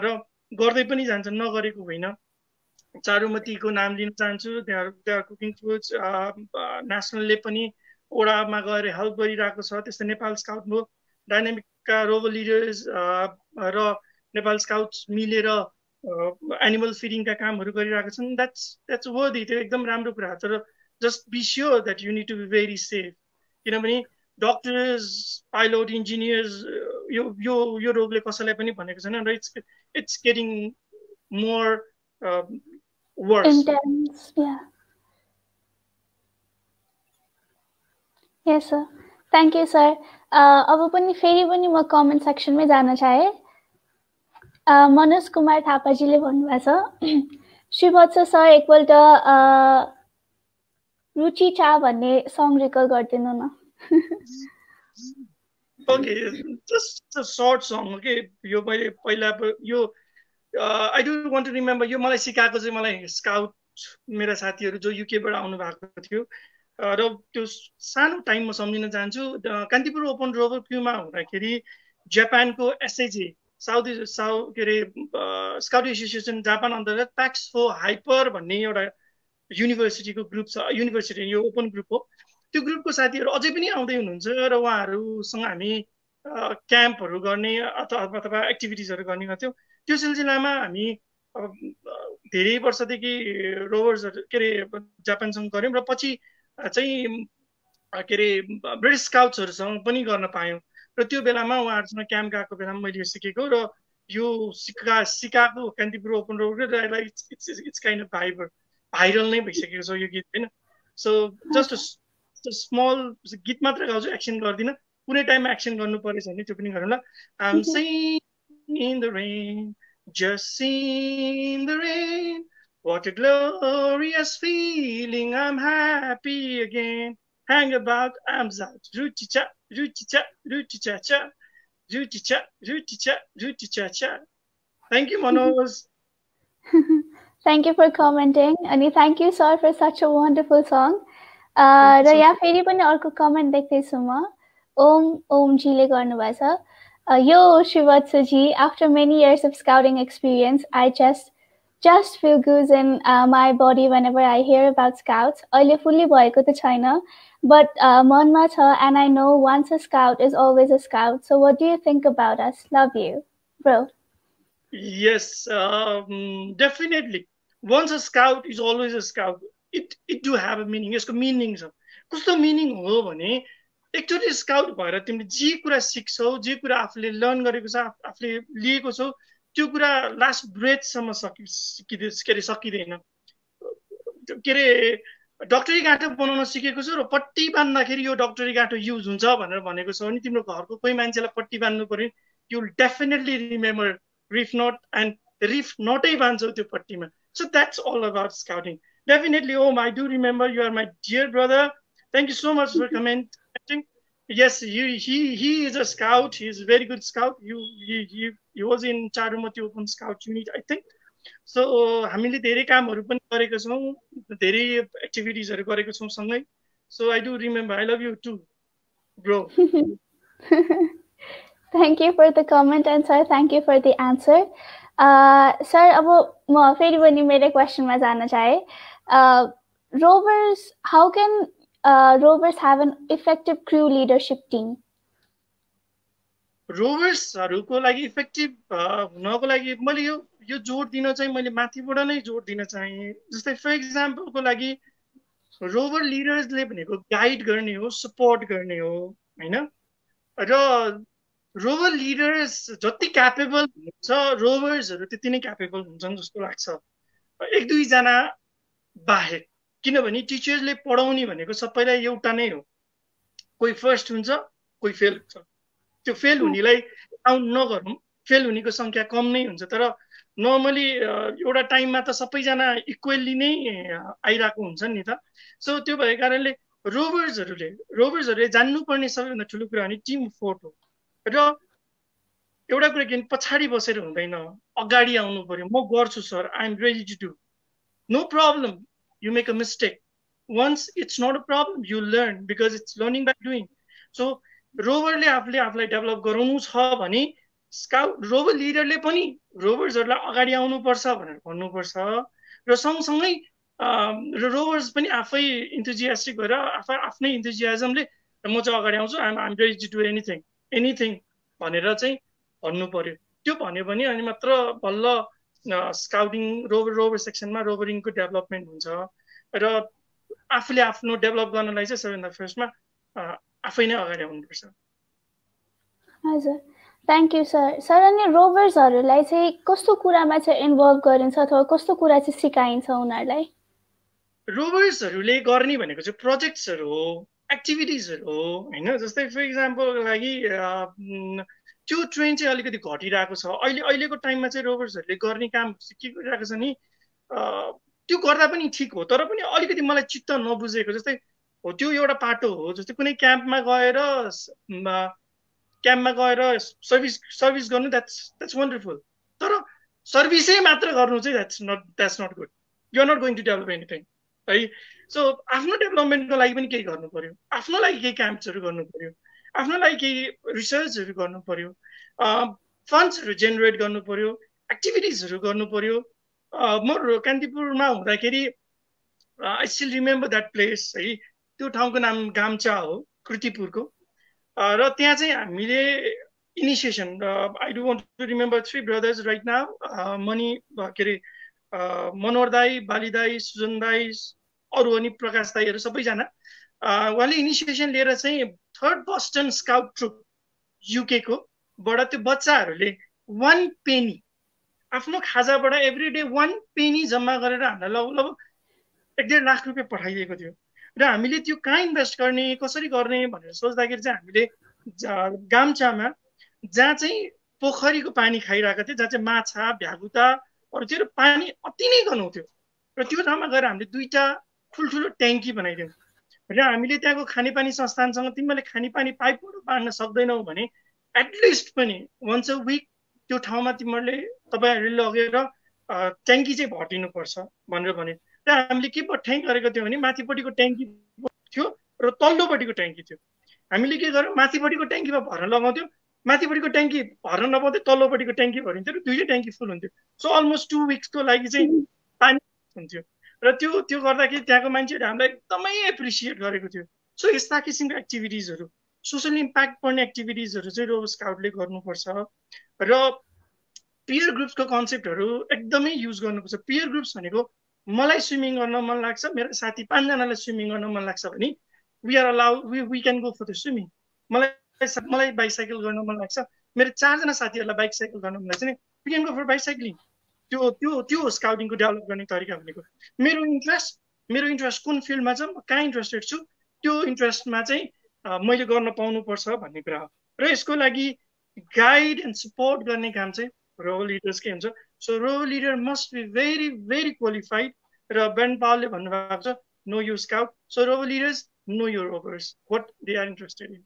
र गर्दै पनि जान्छन्, नगरेको होइन। चारुमतीको नाम लिन चाहन्छु। They are cooking foods. नेसनलले पनि ओडामा गएर हेल्प गरिरहेको छ। त्यस्तै नेपाल स्काउटको डाइनामिकका रोबल लिडर्स र नेपाल स्काउट्स मिलेर एनिमल फिडिङका कामहरू गरिरहेका छन्। द्याट्स वर्दी। त्यो एकदम राम्रो कुरा। तर just be sure that you need to be very safe. किनभने डक्टर्स, पाइलट, इन्जिनियर्स यो रोगले कसैलाई पनि भनेको छैन र it's getting more worse. Intense, yeah. Yes sir. Thank you sir. अब पनि फेरि पनि म कमेन्ट सेक्सनमै जान चाहे। मनोज कुमार थापाजीले भन्नुभएको छ श्रीवत्स सर एकपल्ट रुचि चा भन्ने सङ रिकल गरिदिनु न। Okay, just a short song हो के यो। मैले पहिला यो I don't want to remember. यो मलाई सिकाएको चाहिँ मलाई स्काउट मेरा साथीहरू जो युकेबाट आउनु भएको थियो र त्यो सानो टाइम म सम्झिन चाहन्छु। कान्तिपुर ओपन रोभर क्यूमा हुँदाखेरि जापानको एसएजे के अरे स्काउट एसोसिएसन जापान अन्तर्गत प्याक्स फो हाइपर भन्ने एउटा युनिभर्सिटीको ग्रुप छ। युनिभर्सिटी यो ओपन ग्रुप हो। त्यो ग्रुपको साथीहरू अझै पनि आउँदै हुनुहुन्छ र उहाँहरूसँग हामी क्याम्पहरू गर्ने अथवा एक्टिभिटिजहरू गर्ने गर्थ्यौँ। त्यो सिलसिलामा हामी धेरै वर्षदेखि रोभर्सहरू के अरे जापानसँग गऱ्यौँ र पछि चाहिँ के अरे ब्रिटिस स्काउट्सहरूसँग पनि गर्न पायौँ। र त्यो बेलामा उहाँहरूसँग क्याम्प गएको बेलामा मैले यो सिकेको र यो सिकाएको Kantipur open Rover it's kind of viral नै भइसकेको छ यो गीत होइन। सो जस्ट स्मल गीत मात्र गाउँछु, एक्सन गर्दिनँ। कुनै टाइममा एक्सन गर्नु परेछ भने त्यो पनि गरौँ ल। I'm singing in the rain, just sing the rain, what a glorious feeling, I'm happy again, hang about arms out, rooty-cha, rooty-cha, rooty-cha-cha, rooty-cha, rooty-cha, rooty-cha-cha. Thank you Manoj. Thank you for commenting. And thank you sir for such a wonderful song. र यहाँ फेरि पनि अर्को comment देख्दैछु म। ओम जीले गर्नुभएको छ यो श्रीवत्स जी, after many years of scouting experience, I just feel goose in my body whenever I hear about scouts. अहिले फुल्ली भएको त छैन, but मनमा छ, and I know once a scout is always a scout. So what do you think about us? Love you, bro. Yes, definitely. Once a scout is always a scout. It do have a meaning. यसको meaning छ। कस्तो meaning हो भने एकचोटि scout भएर तिमीले जे कुरा सिक्छौ, जे कुरा आफूले लर्न गरेको छ, आफूले लिएको छौ, त्यो कुरा लास्ट ब्रेथसम्म सकिँदैन। के अरे डक्टरी गाँठो बनाउन सिकेको छु र पट्टी बान्दाखेरि यो डक्टरी गाँठो युज हुन्छ भनेर भनेको छ भने तिम्रो घरको कोही मान्छेलाई पट्टी बान्नु पर्यो, you will definitely remember reef knot, and reef नटै बान्छौ त्यो पट्टीमा। So that's all about scouting. Definitely, Om, I do remember. You are my dear brother. Thank you so much for commenting. Yes, he is a scout. He is a very good scout. He was in Charumati Open Scout Unit, I think. So हामीले धेरै कामहरू पनि गरेका छौँ, धेरै एक्टिभिटिजहरू गरेका छौँ सँगै. So I do remember. I love you too, bro. Thank you for the comment, and sir, thank you for the answer. Sir, अब म फेरि पनि मेरो क्वेसनमा जान चाहे. Rovers, how can rovers have an effective crew leadership team? रोभर्सहरूको लागि effective हुनको लागि मैले यो जोड दिन चाहिँ मैले माथिबाट नै जोड दिन चाहेँ। जस्तै फर इक्जाम्पलको लागि रोभर लिडर्सले भनेको गाइड गर्ने हो, सपोर्ट गर्ने हो होइन। र रोभर लिडर्स जति क्यापेबल हुन्छ रोभर्सहरू त्यति नै क्यापेबल हुन्छन् जस्तो लाग्छ, एक दुईजना बाहेक। किनभने टिचर्सले पढाउने भनेको सबैलाई एउटा नै हो, कोही फर्स्ट हुन्छ कोही फेल हुन्छ। त्यो फेल हुनेलाई काउन्ट नगरौँ, फेल हुनेको सङ्ख्या कम नै हुन्छ। तर नर्मली एउटा टाइममा त सबैजना इक्वेल्ली नै आइरहेको हुन्छन् नि त। सो त्यो भएको कारणले रोभर्सहरूले जान्नुपर्ने सबैभन्दा ठुलो कुरा भने टिम फोर्ट हो। र एउटा कुरा के पछाडि बसेर हुँदैन, अगाडि आउनु पर्यो। म गर्छु sir, I am ready to do, no problem, you make a mistake, once it's not a problem you learn, because it's learning by doing. So रोभरले आफूलाई डेभलप गराउनु छ भने रोभर लिडरले पनि रोभर्सहरूलाई अगाडि आउनुपर्छ भनेर भन्नुपर्छ। र सँगसँगै रोभर्स पनि आफै इन्थुजियास्टिक भएर आफ्नै इन्थुजियाजमले म चाहिँ अगाडि आउँछु, I'm ready to do anything भनेर चाहिँ भन्नु पर्यो। त्यो भन्यो भने अनि मात्र बल्ल स्काउटिङ रोभर सेक्सनमा रोभरिङको डेभलपमेन्ट हुन्छ। र आफूले आफ्नो डेभलप गर्नलाई चाहिँ सबैभन्दा फर्स्टमा आफै नै अगाडि आउनुपर्छ। हजुर, थ्याङ्क यू सर। सर, अनि रोभर्सहरूलाई चाहिँ कस्तो कुरामा चाहिँ इन्भल्भ गरिन्छ अथवा कस्तो कुरा चाहिँ सिकाइन्छ उनीहरूलाई? रोभर्सहरूले गर्ने भनेको चाहिँ प्रोजेक्ट्सहरू हो, एक्टिभिटिजहरू हो होइन। जस्तै फर इक्जाम्पलको लागि त्यो ट्रेन्ड चाहिँ अलिकति घटिरहेको छ अहिलेको टाइममा चाहिँ। रोभर्सहरूले गर्ने काम के गरिरहेको छ नि, त्यो गर्दा पनि ठिक हो, तर पनि अलिकति मलाई चित्त नबुझेको जस्तै हो। त्यो एउटा पाटो हो, जस्तै कुनै क्याम्पमा गएर सर्भिस गर्नु, द्याट्स वन्डरफुल। तर सर्भिसै मात्र गर्नु चाहिँ that's not good, you are not going to develop anything है। सो आफ्नो डेभलपमेन्टको लागि पनि केही गर्नु पर्यो, आफ्नो लागि केही क्याम्प्सहरू गर्नु पर्यो, आफ्नो लागि केही रिसर्चहरू गर्नु पर्यो, फन्ड्सहरू जेनेरेट गर्नु पर्यो, एक्टिभिटिजहरू गर्नु पर्यो। म कान्तिपुरमा हुँदाखेरि I still remember that place है। त्यो ठाउँको नाम गाम्चा हो, कृतिपुरको। र त्यहाँ चाहिँ हामीले initiation, I do want to remember 3 brothers right now, Mani के अरे मनोहर दाई, बाली दाई, सुजन दाई, अरू अनि प्रकाश दाईहरू सबैजना उहाँले इनिसिएसन लिएर चाहिँ 3rd बोस्टन स्काउट ट्रुप युकेको बाट त्यो बच्चाहरूले 1 पेनी आफ्नो खाजाबाट एभ्री डे 1 पेनी जम्मा गरेर हामीलाई लगभग 1.5 लाख रुपियाँ पठाइदिएको थियो। र हामीले त्यो कहाँ इन्भेस्ट गर्ने, कसरी गर्ने भनेर सोच्दाखेरि चाहिँ हामीले गाम्चामा, जहाँ चाहिँ पोखरीको पानी खाइरहेको थियो, जहाँ चाहिँ माछा भ्यागुता अरूतिर पानी अति नै गनाउँथ्यो, र त्यो ठाउँमा गएर हामीले 2टा ठुल्ठुलो ट्याङ्की बनाइदियौँ। र हामीले त्यहाँको खानेपानी संस्थानसँग तिमीले खानेपानी पाइपबाट बाँड्न सक्दैनौ भने एटलिस्ट पनि वन्स अ विक त्यो ठाउँमा तपाईँहरूले लगेर ट्याङ्की चाहिँ भरिदिनुपर्छ भनेर भन्यो। र हामीले के पठ्याङ गरेको थियौँ भने माथिपट्टिको ट्याङ्की थियो र तल्लोपट्टिको ट्याङ्की थियो। हामीले के गर्यौँ, माथिपट्टिको ट्याङ्कीमा भर्न लगाउँथ्यौँ, माथिपट्टिको ट्याङ्की भर्न नपाउँदै तल्लोपट्टिको ट्याङ्की भरिन्थ्यो र 2टा ट्याङ्की फुल हुन्थ्यो। सो अलमोस्ट 2 विक्सको लागि चाहिँ पानी हुन्थ्यो। र त्यो गर्दाखेरि त्यहाँको मान्छेहरूले हामीलाई एकदमै एप्रिसिएट गरेको थियो। सो यस्ता किसिमको एक्टिभिटिजहरू, सोसल इम्प्याक्ट पर्ने एक्टिभिटिजहरू चाहिँ रोभर स्काउटले गर्नुपर्छ। र पियर ग्रुप्सको कन्सेप्टहरू एकदमै युज गर्नुपर्छ। पियर ग्रुप्स भनेको मलाई स्विमिङ गर्न मन लाग्छ, मेरो साथी 5 जनालाई स्विमिङ गर्न मन लाग्छ भने we are allowed, we can go for the swimming. मलाई बाइसाइकल गर्न मन लाग्छ, मेरो 4 जना साथीहरूलाई बाइसाइकल गर्न मन लाग्छ नि, वी क्यान गो फर बाइसाइक्लिङ। त्यो स्काउटिङको डेभलप गर्ने तरिका भनेको। मेरो इन्ट्रेस्ट कुन फिल्डमा छ, म कहाँ इन्ट्रेस्टेड छु, त्यो इन्ट्रेस्टमा चाहिँ मैले गर्न पाउनुपर्छ भन्ने कुरा हो। र यसको लागि गाइड एन्ड सपोर्ट गर्ने काम चाहिँ रोभर लिडर्सकै हुन्छ। So rover leader must be very very qualified. र बेन पावलले भन्नुभएको छ, know you scout. So rover leaders know you rovers, what they are interested in.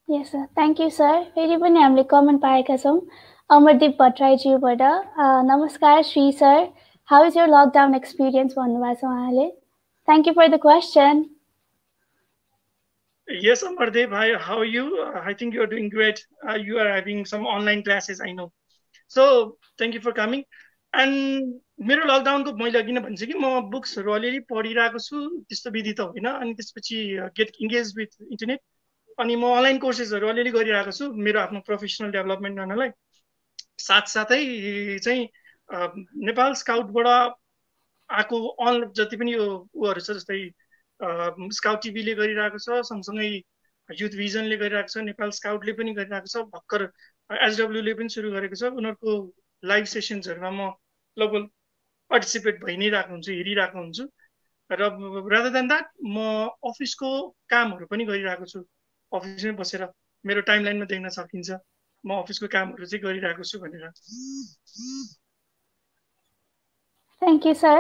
Yes sir, thank you sir. फेरि पनि हामीले कमेन्ट पाएका छौँ अमरदीप भट्टराईज्यूबाट। नमस्कार Shri sir, how is your lockdown experience भन्नुभएको छ उहाँले। Thank you for the question. Yes, Amardev, how are you? I think you're doing great. You are having some online classes, I know. So, thank you for coming. And मेरो लकडाउनको मैले अघि नै भन्छु कि म बुक्सहरू अलिअलि पढिरहेको छु, त्यस्तो विधि त होइन। अनि त्यसपछि गेट इङ्गेज विथ इन्टरनेट। अनि म अनलाइन कोर्सेसहरू अलिअलि गरिरहेको छु मेरो आफ्नो प्रोफेसनल डेभलपमेन्ट गर्नलाई। साथसाथै चाहिँ नेपाल स्काउटबाट आएको जति पनि यो उहरू छ, जस्तै स्काउट टिभीले गरिरहेको छ, सँगसँगै युथ भिजनले गरिरहेको छ, नेपाल स्काउटले पनि गरिरहेको छ, भर्खर एसडब्ल्यूले पनि सुरु गरेको छ। उनीहरूको लाइभ सेसन्सहरूमा म लगभग पार्टिसिपेट भइ नै रहेको हुन्छु, हेरिरहेको हुन्छु। र रादर देन द्याट म अफिसको कामहरू पनि गरिरहेको छु। अफिसमै बसेर मेरो टाइमलाइनमा देख्न सकिन्छ म अफिसको कामहरू चाहिँ गरिरहेको छु भनेर। Thank you sir.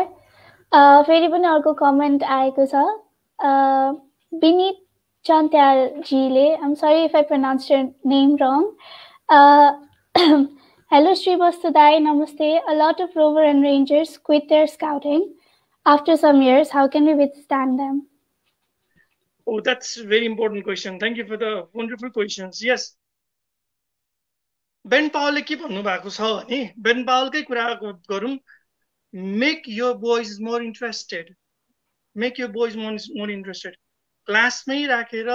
फेरि पनि अर्को कमेन्ट आएको छ विनीत चन्त्यालजीले, I'm sorry if I pronounce your name wrong. Hello Sri Vastudai, namaste. A lot of rover and rangers quit their scouting after some years. How can we withstand them? Oh, that's a very important question. Thank you for the wonderful questions. Yes. Baden पावलले के भन्नुभएको छ भने, Baden पावलकै कुरा गरौँ, make your boys more interested, make your boys more interested. क्लासमै राखेर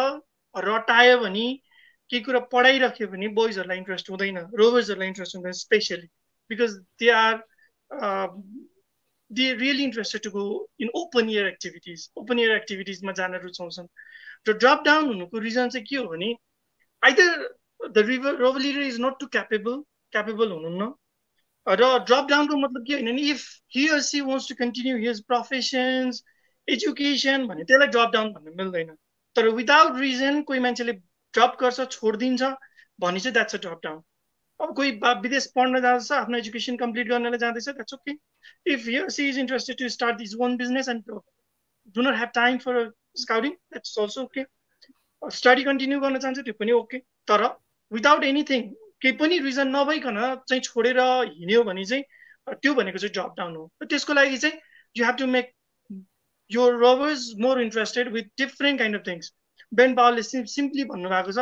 रटायो भने, के कुरा पढाइराख्यो भने बोइजहरूलाई इन्ट्रेस्ट हुँदैन, रोभर्सहरूलाई इन्ट्रेस्ट हुँदैन, specially because they are they really interested to go in open air activities, open air एक्टिभिटिजमा जान रुचाउँछन्। र ड्रप डाउन हुनुको रिजन चाहिँ के हो भने, either the rover leader is not too capable हुनुहुन्न, र ड्रप डाउनको मतलब के होइन नि, if he or she wants to continue his professions, education भने त्यसलाई ड्रप डाउन भन्नु मिल्दैन। तर विदाउट रिजन कोही मान्छेले ड्रप गर्छ, छोडिदिन्छ भने चाहिँ द्याट्स अ ड्रप डाउन। अब कोही विदेश पढ्न जाँदैछ, आफ्नो एजुकेसन कम्प्लिट गर्नलाई जाँदैछ, that's okay. If he or she is interested to start his own business and do not have time for scouting, that's also okay। Study continue गर्न चाहन्छ त्यो पनि ओके। तर विदाउट एनिथिङ, केही पनि रिजन नभइकन चाहिँ छोडेर हिँड्यो भने चाहिँ त्यो भनेको चाहिँ ड्रप डाउन हो। त्यसको लागि चाहिँ you have to make your rovers more interested with different kind of things. Baden पावलले सिम्पली भन्नुभएको छ,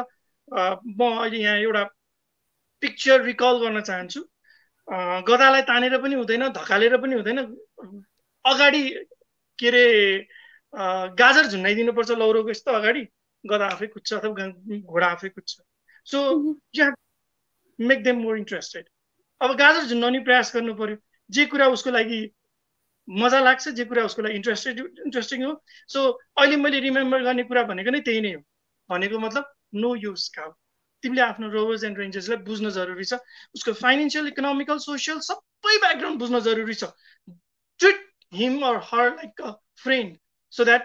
म अहिले यहाँ एउटा पिक्चर रिकल गर्न चाहन्छु, गदालाई तानेर पनि हुँदैन, धकालेर पनि हुँदैन, अगाडि के अरे गाजर झुन्डाइदिनुपर्छ लौरोको यस्तो अगाडि, गदा आफै कुद्छ अथवा घोडा आफै कुद्छ। So you have make them more interested. अब गाजर झुन्डाउने प्रयास गर्नु पर्यो, जे कुरा उसको लागि मजा लाग्छ, जे कुरा उसको लागि इन्ट्रेस्टिङ हो। सो अहिले मैले रिमेम्बर गर्ने कुरा भनेको नै त्यही नै हो। भनेको मतलब नो यु स्काउट, तिमीले आफ्नो रोभर्स एन्ड रेन्जर्सलाई बुझ्न जरुरी छ, उसको फाइनेन्सियल, इकोनोमिकल, सोसियल सबै ब्याकग्राउन्ड बुझ्न जरुरी छ। Treat him or her like a friend so that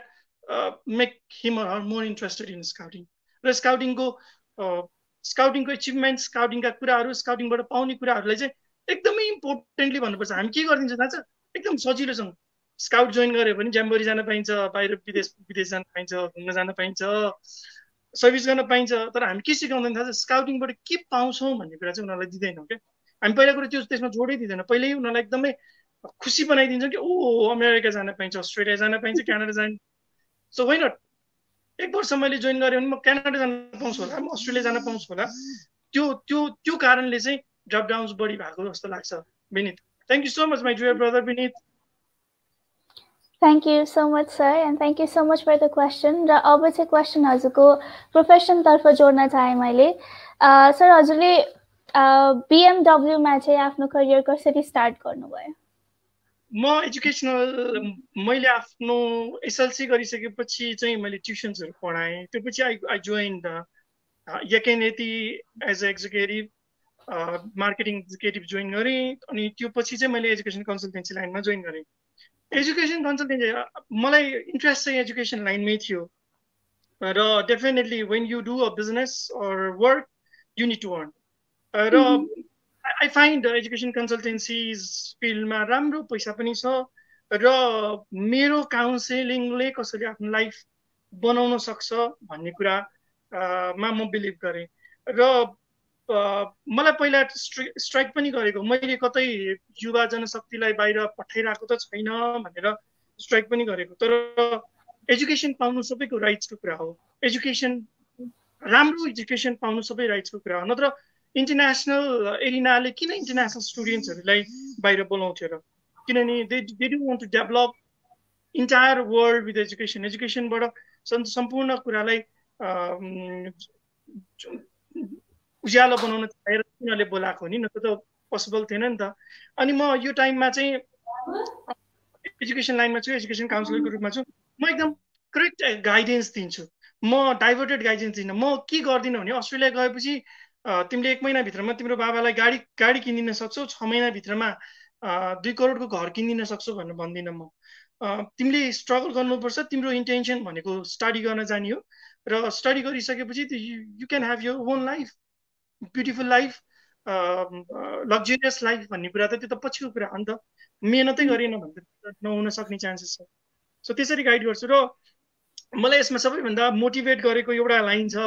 make him or her more interested in स्काउटिङ। र स्काउटिङको एचिभमेन्ट, स्काउटिङका कुराहरू, स्काउटिङबाट पाउने कुराहरूलाई चाहिँ एकदमै इम्पोर्टेन्टली भन्नुपर्छ। हामी के गरिदिन्छ थाहा छ, एकदम सजिलोसँग स्काउट जोइन गऱ्यो भने ज्याम्बोरी जान पाइन्छ, बाहिर विदेश जान पाइन्छ, घुम्न जान पाइन्छ, सर्भिस गर्न पाइन्छ। तर हामी के सिकाउँदैन थाहा छ, स्काउटिङबाट के पाउँछौँ भन्ने कुरा चाहिँ उनीहरूलाई दिँदैनौँ क्या। हामी पहिला कुरो त्यो त्यसमा जोडै दिँदैन, पहिल्यै उनीहरूलाई एकदमै खुसी बनाइदिन्छौँ कि ओ अमेरिका जान पाइन्छ, अस्ट्रेलिया जान पाइन्छ, क्यानाडा जान। सो वाइ नट, एक वर्ष मैले जोइन गरेँ भने म क्यानाडा जान पाउँछु होला, म अस्ट्रेलिया जान पाउँछु होला। त्यो कारणले चाहिँ ड्रप डाउन्स बढी भएको जस्तो लाग्छ। Vineet, thank you so much my dear brother Vineet. Thank you so much, sir, and thank you so much for the question. र अब चाहिँ क्वेसन हजुरको प्रोफेसन तर्फ जोड्न चाहे मैले। सर, हजुरले बीएमडब्ल्यूमा चाहिँ आफ्नो करियर कसरी स्टार्ट गर्नुभयो? म एजुकेसनल, मैले आफ्नो एसएलसी गरिसकेपछि चाहिँ मैले ट्युसन्सहरू पढाएँ। त्यसपछि आई जोइन्ड यकेनेती as a executive, marketing executive join गरेँ। अनि त्यो पछि चाहिँ मैले एजुकेसन कन्सल्टेन्सी लाइनमा जोइन गरेँ। एजुकेसन कन्सल्टेन्सी मलाई इन्ट्रेस्ट चाहिँ एजुकेसन लाइनमै थियो। र definitely when you do a business or work you need to earn. र आई फाइन्ड एजुकेसन कन्सल्टेन्सिज फिल्डमा राम्रो पैसा पनि छ, र मेरो काउन्सिलिङले कसैले आफ्नो लाइफ बनाउन सक्छ भन्ने कुरामा म बिलिभ गरेँ। र मलाई पहिला स्ट्राइक पनि गरेको, मैले कतै युवा जनशक्तिलाई बाहिर पठाइरहेको त छैन भनेर स्ट्राइक पनि गरेको। तर एजुकेसन पाउनु सबैको राइट्सको कुरा हो, एजुकेसन, राम्रो एजुकेसन पाउनु सबै राइट्सको कुरा हो। नत्र इन्टरनेसनल एरिनाले किन इन्टरनेसनल स्टुडेन्ट्सहरूलाई बाहिर बोलाउँथ्यो र? किनभने they do want to develop entire world with education. एजुकेसनबाट सम्पूर्ण कुरालाई उज्यालो बनाउन चाहेर उनीहरूले बोलाएको हो नि, नत्र त पोसिबल थिएन नि त। अनि म यो टाइममा चाहिँ एजुकेसन लाइनमा छु, एजुकेसन काउन्सिलरको रूपमा छु। म एकदम करेक्ट गाइडेन्स दिन्छु, म डाइभर्टेड गाइडेन्स दिन्छु। म के गर्दिनँ भने अस्ट्रेलिया गएपछि तिमीले 1 महिनाभित्रमा तिम्रो बाबालाई गाडी किनिदिन सक्छौ, 6 महिनाभित्रमा 2 करोडको घर किनिदिन सक्छौ भनेर भन्दिनँ म। तिमीले स्ट्रगल गर्नुपर्छ, तिम्रो इन्टेन्सन भनेको स्टडी गर्न जाने हो, र स्टडी गरिसकेपछि you can have your own life, beautiful life, luxurious life भन्ने कुरा त त्यो त पछिको कुरा हो नि त। मेहनतै गरेन भने त नहुन सक्ने चान्सेस छ। सो त्यसरी गाइड गर्छु। र मलाई यसमा सबैभन्दा मोटिभेट गरेको एउटा लाइन छ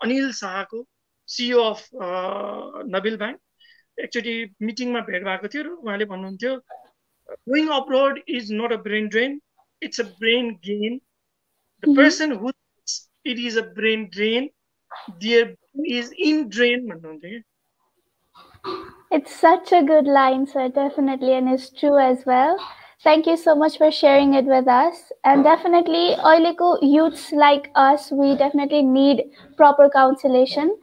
अनिल शाहको, सिइओ अफ नबिल बैंक। एकचोटि मिटिङमा भेट भएको थियो र उहाँले भन्नुहुन्थ्यो, going abroad is not a brain drain, it's a brain gain. The person who it is a brain drain, there is in drain भन्नुहुन्थ्यो कि। It's such a good line, sir, definitely, and it's true as well. Thank you so much for sharing it with us. And definitely, oileko youths like us, we definitely need proper counselation.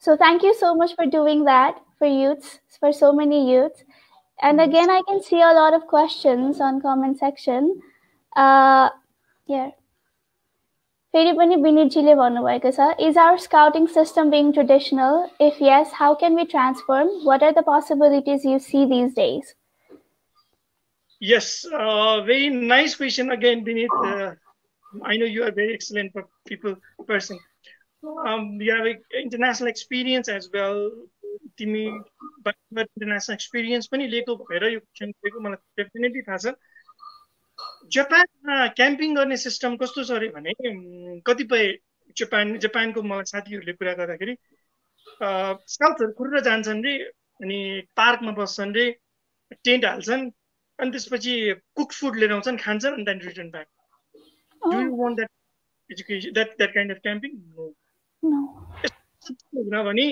So thank you so much for doing that for youths, for so many youths. And again, I can see a lot of questions on comment section. Yeah. फेरि पनि विनीतजीले भन्नुभएको छ, is our scouting system being traditional? If yes, how can we transform? What are the possibilities you see these days? Yes, very nice question again, Vineet. I know you are very excellent person. You have international experience as well. तिमी international experience पनि लिएको भएर यो question लिएको मलाई definitely थाहा छ। जापानमा क्याम्पिङ गर्ने सिस्टम कस्तो छ अरे भने, कतिपय जापानको मलाई साथीहरूले कुरा गर्दाखेरि स्काउटहरू खुर्र जान्छन् रे, अनि पार्कमा बस्छन् रे, टेन्ट हाल्छन्, अनि त्यसपछि कुक फुड लिएर आउँछन्, खान्छन्, अनि then return back. Do you want that education, that kind of camping? No. भने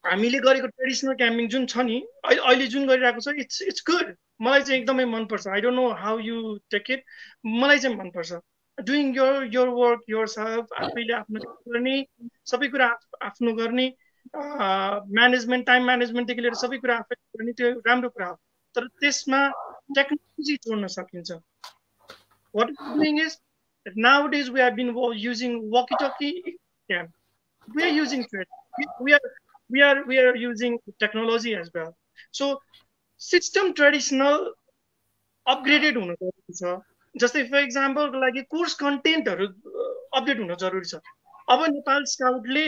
हामीले गरेको ट्रेडिसनल क्याम्पिङ जुन छ नि, अहिले जुन गरिरहेको छ, इट्स गुड। मलाई चाहिँ एकदमै मनपर्छ। I don't know how you take it, मलाई चाहिँ मनपर्छ। Doing your work your self, आफैले आफ्नो गर्ने, सबै कुरा आफ्नो गर्ने, म्यानेजमेन्ट, टाइम म्यानेजमेन्टदेखि लिएर सबै कुरा आफै गर्ने, त्यो राम्रो कुरा हो। तर त्यसमा टेक्नोलोजी जोड्न सकिन्छ। What doing is nowadays we have been using walkie-talkie camp. We are using we are using technology as well. So system traditional upgraded हुन जरुरी छ। जस्तै फर एक्जाम्पलको लागि कोर्स कन्टेन्टहरू अपडेट हुन जरुरी छ। अब नेपाल स्काउटले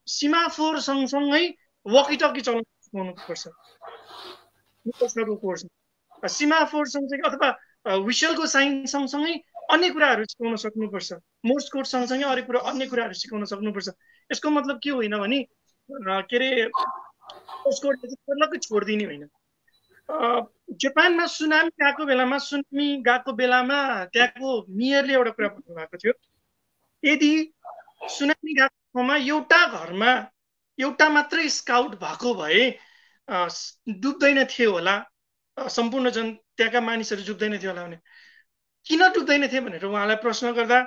सिमाफोर सँगसँगै वकी-टकी चलाउन सिकाउनुपर्छ। नेपाल कोर्स सिमाफोर सँगसँगै अथवा विसलको साइन सँगसँगै अन्य कुराहरू सिकाउन सक्नुपर्छ। मोर्स कोड सँगसँगै अन्य कुराहरू सिकाउन सक्नुपर्छ। यसको मतलब के होइन भने के अरे मोर्स कोडले छोडिदिने होइन। जापानमा सुनामी गएको बेलामा त्यहाँको मेयरले एउटा कुरा भन्नुभएको थियो, यदि सुनामी गएको ठाउँमा एउटा घरमा एउटा मात्रै स्काउट भएको भए डुब्दैन थियो होला, सम्पूर्ण त्यहाँका मानिसहरू डुब्दैन थियो होला भने। किन डुब्दैन थियो भनेर उहाँलाई प्रश्न गर्दा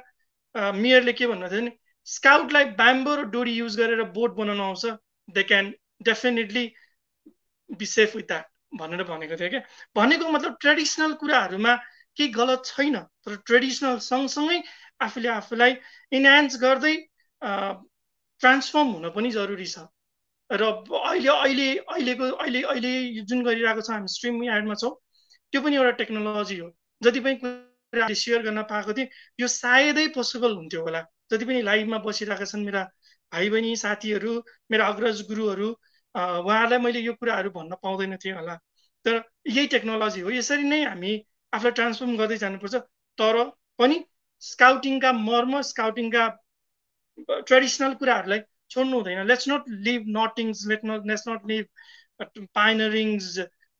मेयरले के भन्नुहुन्थ्यो भने, स्काउटलाई ब्याम्बो र डोरी युज गरेर बोट बनाउन आउँछ, they can definitely be safe with that भनेर भनेको थियो क्या। भनेको मतलब ट्रेडिसनल कुराहरूमा केही गलत छैन, तर ट्रेडिसनल सँगसँगै आफूले आफूलाई इन्हान्स गर्दै ट्रान्सफर्म हुन पनि जरुरी छ। र अहिले जुन गरिरहेको छ हामी स्ट्रिम यार्डमा छौँ, त्यो पनि एउटा टेक्नोलोजी हो। जति पनि कुरा सेयर गर्न पाएको थिएँ, यो सायदै पोसिबल हुन्थ्यो होला। जति पनि लाइभमा बसिरहेका छन् मेरा भाइ बहिनी साथीहरू, मेरा अग्रज गुरुहरू, उहाँहरूलाई मैले यो कुराहरू भन्न पाउँदैन थिएँ होला। तर यही टेक्नोलोजी हो। यसरी नै हामी आफूलाई ट्रान्सफर्म गर्दै जानुपर्छ। तर पनि स्काउटिङका मर्म, स्काउटिङका ट्रेडिसनल कुराहरूलाई छोड्नु हुँदैन। Let's not leave knottings, let's not leave pioneerings,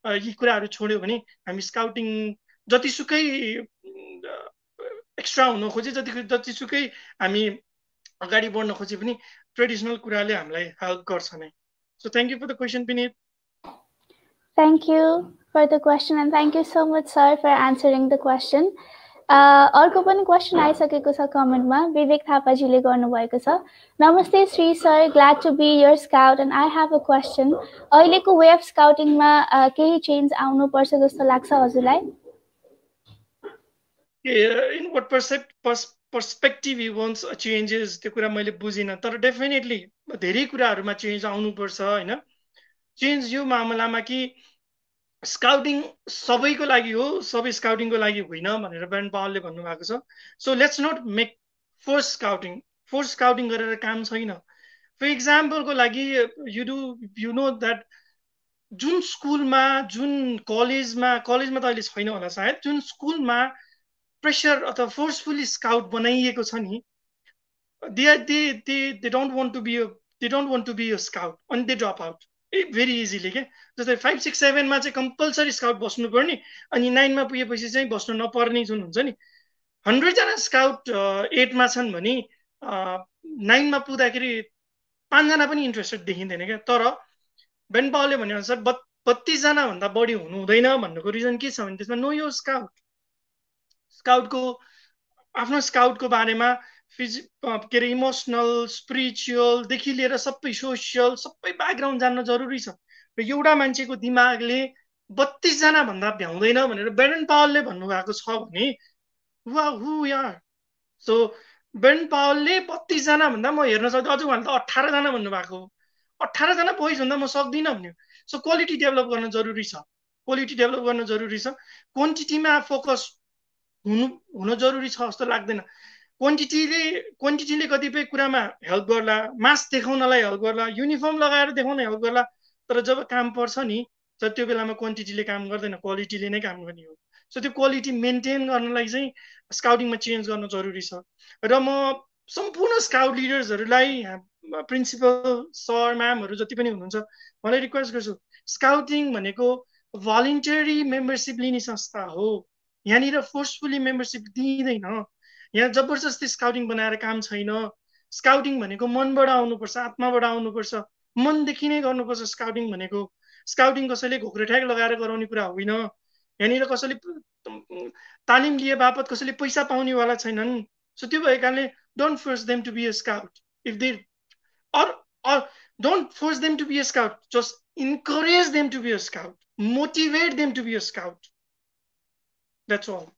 यी कुराहरू छोड्यो भने हामी स्काउटिङ जतिसुकै एक्स्ट्रा हुन खोजे, जतिसुकै हामी अगाडि बढ्न खोजे पनि ट्रेडिसनल कुराले हामीलाई हेल्प गर्छ नै। So thank you for the question, Vineet. Thank you for the question, and thank you so much, sir, for answering the question. अर्को पनि क्वेसन आइसकेको छ कमेन्टमा, विवेक थापाजीले गर्नुभएको छ। नमस्ते Shri sir, glad to be your scout and I have a question. अहिलेको way of स्काउटिङमा केही चेन्ज आउनुपर्छ जस्तो लाग्छ हजुरलाई? In what perspective you wants changes, त्यो कुरा मैले बुझिनँ, तर डेफिनेटली धेरै कुराहरूमा चेन्ज आउनुपर्छ होइन। चेन्ज यो मामलामा कि स्काउटिङ सबैको लागि हो, सबै स्काउटिङको लागि होइन भनेर ब्रेन्डन पावलले भन्नुभएको छ। So let's not make force scouting गरेर काम छैन। फर इक्जाम्पलको लागि यु नो द्याट जुन स्कुलमा, जुन कलेजमा त अहिले छैन होला सायद, जुन स्कुलमा प्रेसर अथवा फोर्सफुली स्काउट बनाइएको छ नि, they don't want to be a scout अनि they drop out very easily के। जस्तै 5, 6, 7मा चाहिँ कम्पलसरी स्काउट बस्नुपर्ने अनि 9मा पुगेपछि चाहिँ बस्नु नपर्ने जुन हुन्छ नि। 100जना स्काउट 8मा छन् भने 9मा पुग्दाखेरि 5जना पनि इन्ट्रेस्टेड देखिँदैन क्या। तर ब्रेन्डन पावलले भनेअनुसार 32जना भन्दा बढी हुनु हुँदैन भन्नुको रिजन के छ भने त्यसमा नो यो आफ्नो स्काउटको बारेमा के अरे इमोसनल, स्पिरिचुअलदेखि लिएर सबै सोसियल सबै ब्याकग्राउन्ड जान्न जरुरी छ। र एउटा मान्छेको दिमागले 32जना भन्दा भ्याउँदैन भनेर ब्रेन्डन पावलले भन्नुभएको छ भने सो ब्रेन्डन पावलले 32जना भन्दा म हेर्न सक्छु, अझ उहाँले त 18जना भन्नुभएको, 18जना बोइज भन्दा म सक्दिनँ भन्यो। सो क्वालिटी डेभलप गर्न जरुरी छ, क्वान्टिटीमा फोकस हुन जरुरी छ जस्तो लाग्दैन। क्वान्टिटीले कतिपय कुरामा हेल्प गर्ला, मास देखाउनलाई हेल्प गर्ला, युनिफर्म लगाएर देखाउन हेल्प गर्ला, तर जब काम पर्छ नि त्यो बेलामा क्वान्टिटीले काम गर्दैन, क्वालिटीले नै काम गर्ने हो। सो त्यो क्वालिटी मेन्टेन गर्नलाई चाहिँ स्काउटिङमा चेन्ज गर्न जरुरी छ। र म सम्पूर्ण स्काउट लिडर्सहरूलाई, प्रिन्सिपल सर म्यामहरू जति पनि हुनुहुन्छ मलाई रिक्वेस्ट गर्छु, स्काउटिङ भनेको भलिन्टरी मेम्बरसिप लिने संस्था हो। यहाँनिर फोर्सफुली मेम्बरसिप दिइँदैन, यहाँ जबरजस्ती स्काउटिङ बनाएर काम छैन। स्काउटिङ भनेको मनबाट आउनुपर्छ, आत्माबाट आउनुपर्छ, मनदेखि नै गर्नुपर्छ स्काउटिङ भनेको। स्काउटिङ कसैले घोक्रेठ्याक लगाएर गराउने कुरा होइन। यहाँनिर कसैले तालिम लिए बापत कसैले पैसा पाउनेवाला छैनन्। सो त्यो भएको कारणले don't force them to be a scout if they or don't force them to be a scout, just encourage them to be a scout, motivate them to be a scout. That's all.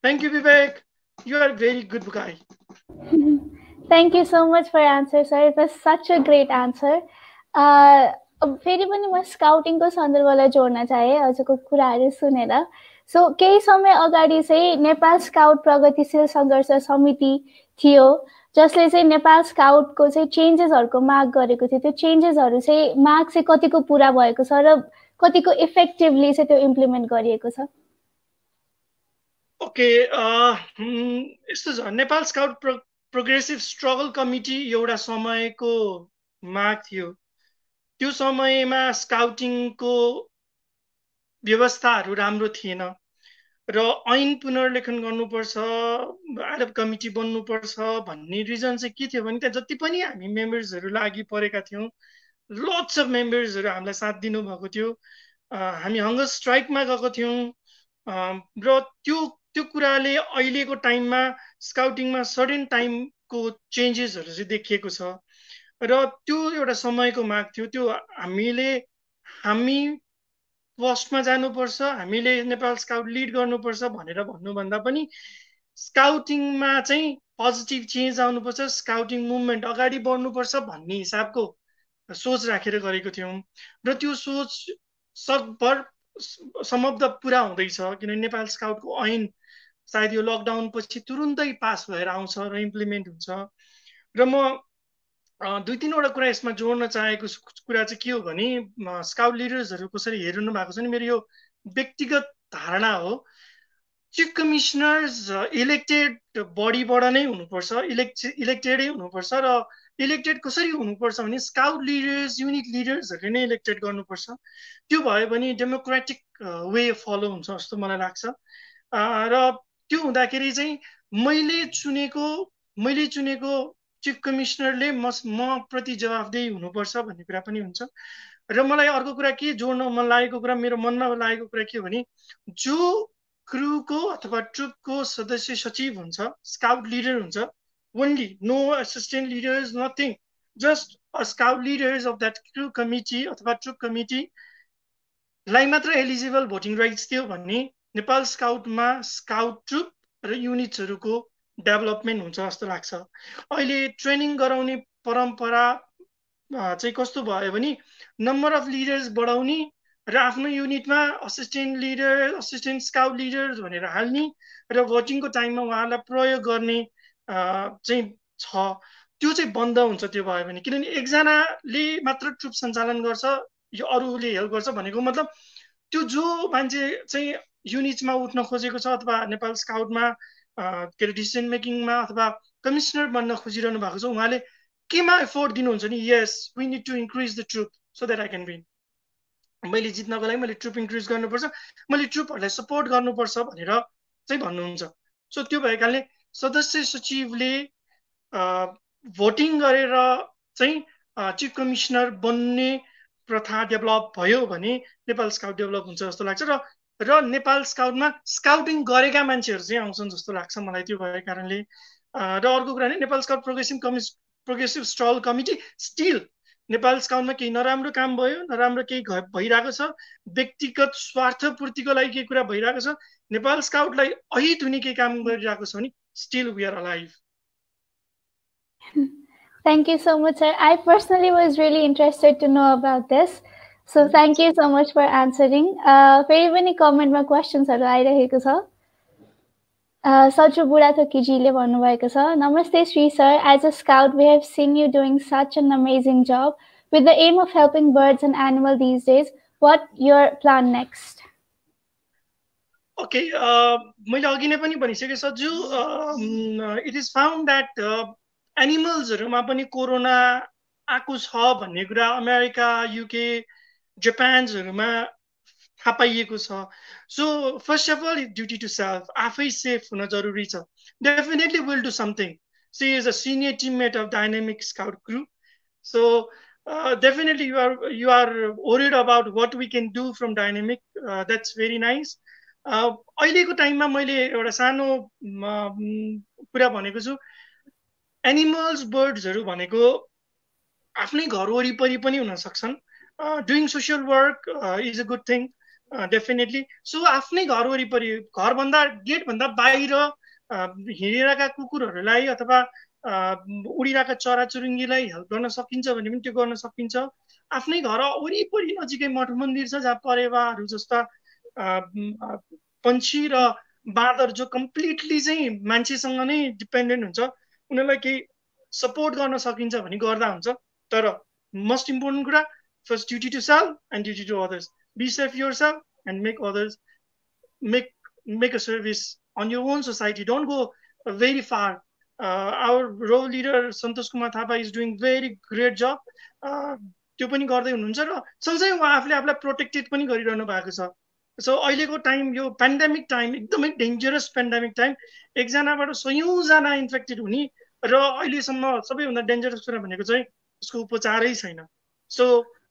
Thank you, Vivek. You are a very good guy. Thank you so much for your answer, sir. It was such a great answer. फेरि पनि म स्काउटिङको सन्दर्भलाई जोड्न चाहे हजुरको कुराहरू सुनेर। So केही समय अगाडि चाहिँ नेपाल स्काउट प्रगतिशील सङ्घर्ष समिति थियो जसले चाहिँ नेपाल स्काउटको चाहिँ चेन्जेसहरूको माग गरेको थियो। त्यो चेन्जेसहरू चाहिँ माग चाहिँ कतिको पुरा भएको छ र कतिको इफेक्टिभली चाहिँ त्यो इम्प्लिमेन्ट गरिएको छ? ओके, यस्तो छ, Nepal scout progressive struggle committee एउटा समयको माग थियो। त्यो समयमा स्काउटिङको व्यवस्थाहरू राम्रो थिएन र ऐन पुनर्लेखन गर्नुपर्छ, एडप कमिटी बन्नुपर्छ भन्ने रिजन चाहिँ के थियो भने त्यहाँ जति पनि हामी मेम्बर्सहरू लागि परेका थियौँ, लट्स अफ मेम्बर्सहरू हामीलाई साथ दिनुभएको थियो। हामी हङ्गर स्ट्राइकमा गएको थियौँ र त्यो कुराले अहिलेको टाइममा स्काउटिङमा सडन टाइमको चेन्जेसहरू चाहिँ देखिएको छ र त्यो एउटा समयको माग थियो। त्यो हामी फर्स्टमा जानुपर्छ, हामीले नेपाल स्काउट लिड गर्नुपर्छ भनेर भन्नुभन्दा पनि स्काउटिङमा चाहिँ पोजिटिभ चेन्ज आउनुपर्छ, स्काउटिङ मुभमेन्ट अगाडि बढ्नुपर्छ भन्ने हिसाबको सोच राखेर गरेको थियौँ र त्यो सोच सकभर समाप्त पुरा हुँदैछ। किनभने नेपाल स्काउटको ऐन सायद यो लकडाउन पछि तुरुन्तै पास भएर आउँछ र इम्प्लिमेन्ट हुन्छ। र म 2-3वटा कुरा यसमा जोड्न चाहेको कुरा चाहिँ के हो भने स्काउट लिडर्सहरू कसरी हेर्नु भएको छ नि, मेरो यो व्यक्तिगत धारणा हो। चिफ कमिसनर्स इलेक्टेड बडीबाट नै हुनुपर्छ, इलेक्टेडै हुनुपर्छ र इलेक्टेड कसरी हुनुपर्छ भने स्काउट लिडर्स, युनिट लिडर्सहरूले नै इलेक्टेड गर्नुपर्छ। त्यो भयो भने डेमोक्रेटिक वे फलो हुन्छ जस्तो मलाई लाग्छ। र त्यो हुँदाखेरि चाहिँ मैले चुनेको चिफ कमिसनरले म प्रति जवाफदेही हुनुपर्छ भन्ने कुरा पनि हुन्छ। र मलाई अर्को कुरा के जोड्न मन लागेको कुरा, मेरो मनमा लागेको कुरा के हो भने जो क्रुको अथवा ट्रुपको सदस्य सचिव हुन्छ, स्काउट लिडर हुन्छ, only, no assistant leaders, nothing, just a scout leaders of that crew committee अथवा ट्रुप कमिटीलाई मात्र एलिजिबल भोटिङ राइट्स थियो भने नेपाल स्काउटमा स्काउट ट्रुप र युनिट्सहरूको डेभलपमेन्ट हुन्छ जस्तो लाग्छ। अहिले ट्रेनिङ गराउने परम्परा चाहिँ कस्तो भयो भने नम्बर अफ लिडर्स बढाउने र आफ्नो युनिटमा assistant leader, assistant scout leaders भनेर हाल्ने र भोटिङको टाइममा उहाँलाई प्रयोग गर्ने चाहिँ छ। त्यो चाहिँ बन्द हुन्छ त्यो भयो भने, किनभने एकजनाले मात्र ट्रुप सञ्चालन गर्छ, यो अरूले हेल्प गर्छ भनेको मतलब त्यो जो मान्छे चाहिँ युनिट्समा उठ्न खोजेको छ अथवा नेपाल स्काउटमा के अरे डिसिजन मेकिङमा अथवा कमिसनर बन्न खोजिरहनु भएको छ, उहाँले केमा एफोर्ट दिनुहुन्छ नि, yes we need to increase the troop so that I can win, मैले जित्नको लागि मैले ट्रुप इन्क्रिज गर्नुपर्छ, मैले ट्रुपहरूलाई सपोर्ट गर्नुपर्छ भनेर चाहिँ भन्नुहुन्छ। सो त्यो भएको कारणले सदस्य सचिवले भोटिङ गरेर चाहिँ चिफ कमिसनर बन्ने प्रथा डेभलप भयो भने नेपाल स्काउट डेभलप हुन्छ जस्तो लाग्छ। र नेपाल स्काउटमा स्काउटिङ गरेका मान्छेहरू चाहिँ आउँछन् जस्तो लाग्छ मलाई त्यो भएको कारणले। र अर्को कुरा नि Nepal scout progressive stall committee still Nepal स्काउटमा केही नराम्रो काम भयो, नराम्रो केही भइरहेको छ, व्यक्तिगत स्वार्थपूर्तिको लागि केही कुरा भइरहेको छ, नेपाल स्काउटलाई अहित हुने केही काम गरिरहेको छ भने still we are alive. Thank you so much, sir. I personally was really interested to know about this. So thank you so much for answering. फेरि पनि कमेन्टमा क्वेसन्सहरू आइरहेको छ। सचु बुढाथोकीजीले भन्नुभएको छ, नमस्ते Shri sir, as a scout we have seen you doing such an amazing job with the aim of helping birds and animals these days. What your plan next? Okay, मैले अघि नै पनि भनिसके Saju, it is found that एनिमल्सहरूमा पनि corona आएको छ भन्ने कुरा अमेरिका, युके, जापान्सहरूमा थाहा पाइएको छ। So first of all duty to self, आफै सेफ हुन जरुरी छ। Definitely will do something. She is a senior teammate of dynamic scout crew, so definitely you are worried about what we can do from dynamic. That's very nice. अहिलेको टाइममा मैले एउटा सानो कुरा भनेको छु, एनिमल्स बर्ड्सहरू भनेको आफ्नै घर वरिपरि पनि हुन सक्छन्। Doing social work is a good thing definitely. So आफ्नै घर वरिपरि, घरभन्दा गेटभन्दा बाहिर हिँडिरहेका कुकुरहरूलाई अथवा उडिरहेका चराचुरुङ्गीलाई हेल्प गर्न सकिन्छ भने पनि त्यो गर्न सकिन्छ। आफ्नै घर वरिपरि नजिकै मठ मन्दिर छ जहाँ परेवाहरू जस्ता पन्छी र बाँदर जो कम्प्लिटली चाहिँ मान्छेसँग नै डिपेन्डेन्ट हुन्छ, उनीहरूलाई केही सपोर्ट गर्न सकिन्छ भने गर्दा हुन्छ। तर मोस्ट इम्पोर्टेन्ट कुरा, first duty to self and duty to others. Be safe yourself and make others, make a service on your own society. Don't go very far. Our role leader Santosh Kumar Thapa is doing very great job. त्यो पनि गर्दै हुनुहुन्छ र सँगसँगै उहाँ आफूले आफूलाई protected पनि गरिरहनु भएको छ। सो अहिलेको टाइम, यो पेन्डेमिक टाइम एकदमै डेन्जरस पेन्डेमिक टाइम, एकजनाबाट सयौँजना इन्फेक्टेड हुने र अहिलेसम्म सबैभन्दा डेन्जरस कुरा भनेको चाहिँ यसको उपचारै छैन। So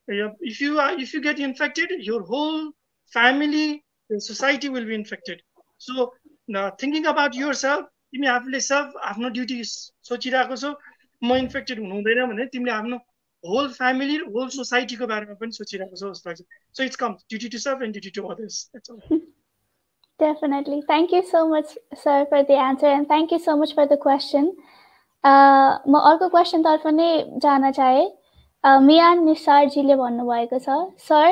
if you get infected, your whole family, society will be infected. So thinking about your self, तिमी आफूले सेल्फ आफ्नो ड्युटी सोचिरहेको छौ, म इन्फेक्टेड हुनु हुँदैन भने तिमीले आफ्नो होल फ्यामिली, होल सोसाइटीको बारेमा पनि सोचिरहेको छौ जस्तो लाग्छ। So it's come duty to self and duty to others. That's all. Definitely. Thank you so much, sir, for the answer, and thank you so much for the question. म अर्को question तर्फ नै जान चाहे। मियान निसारजीले भन्नुभएको छ, sir,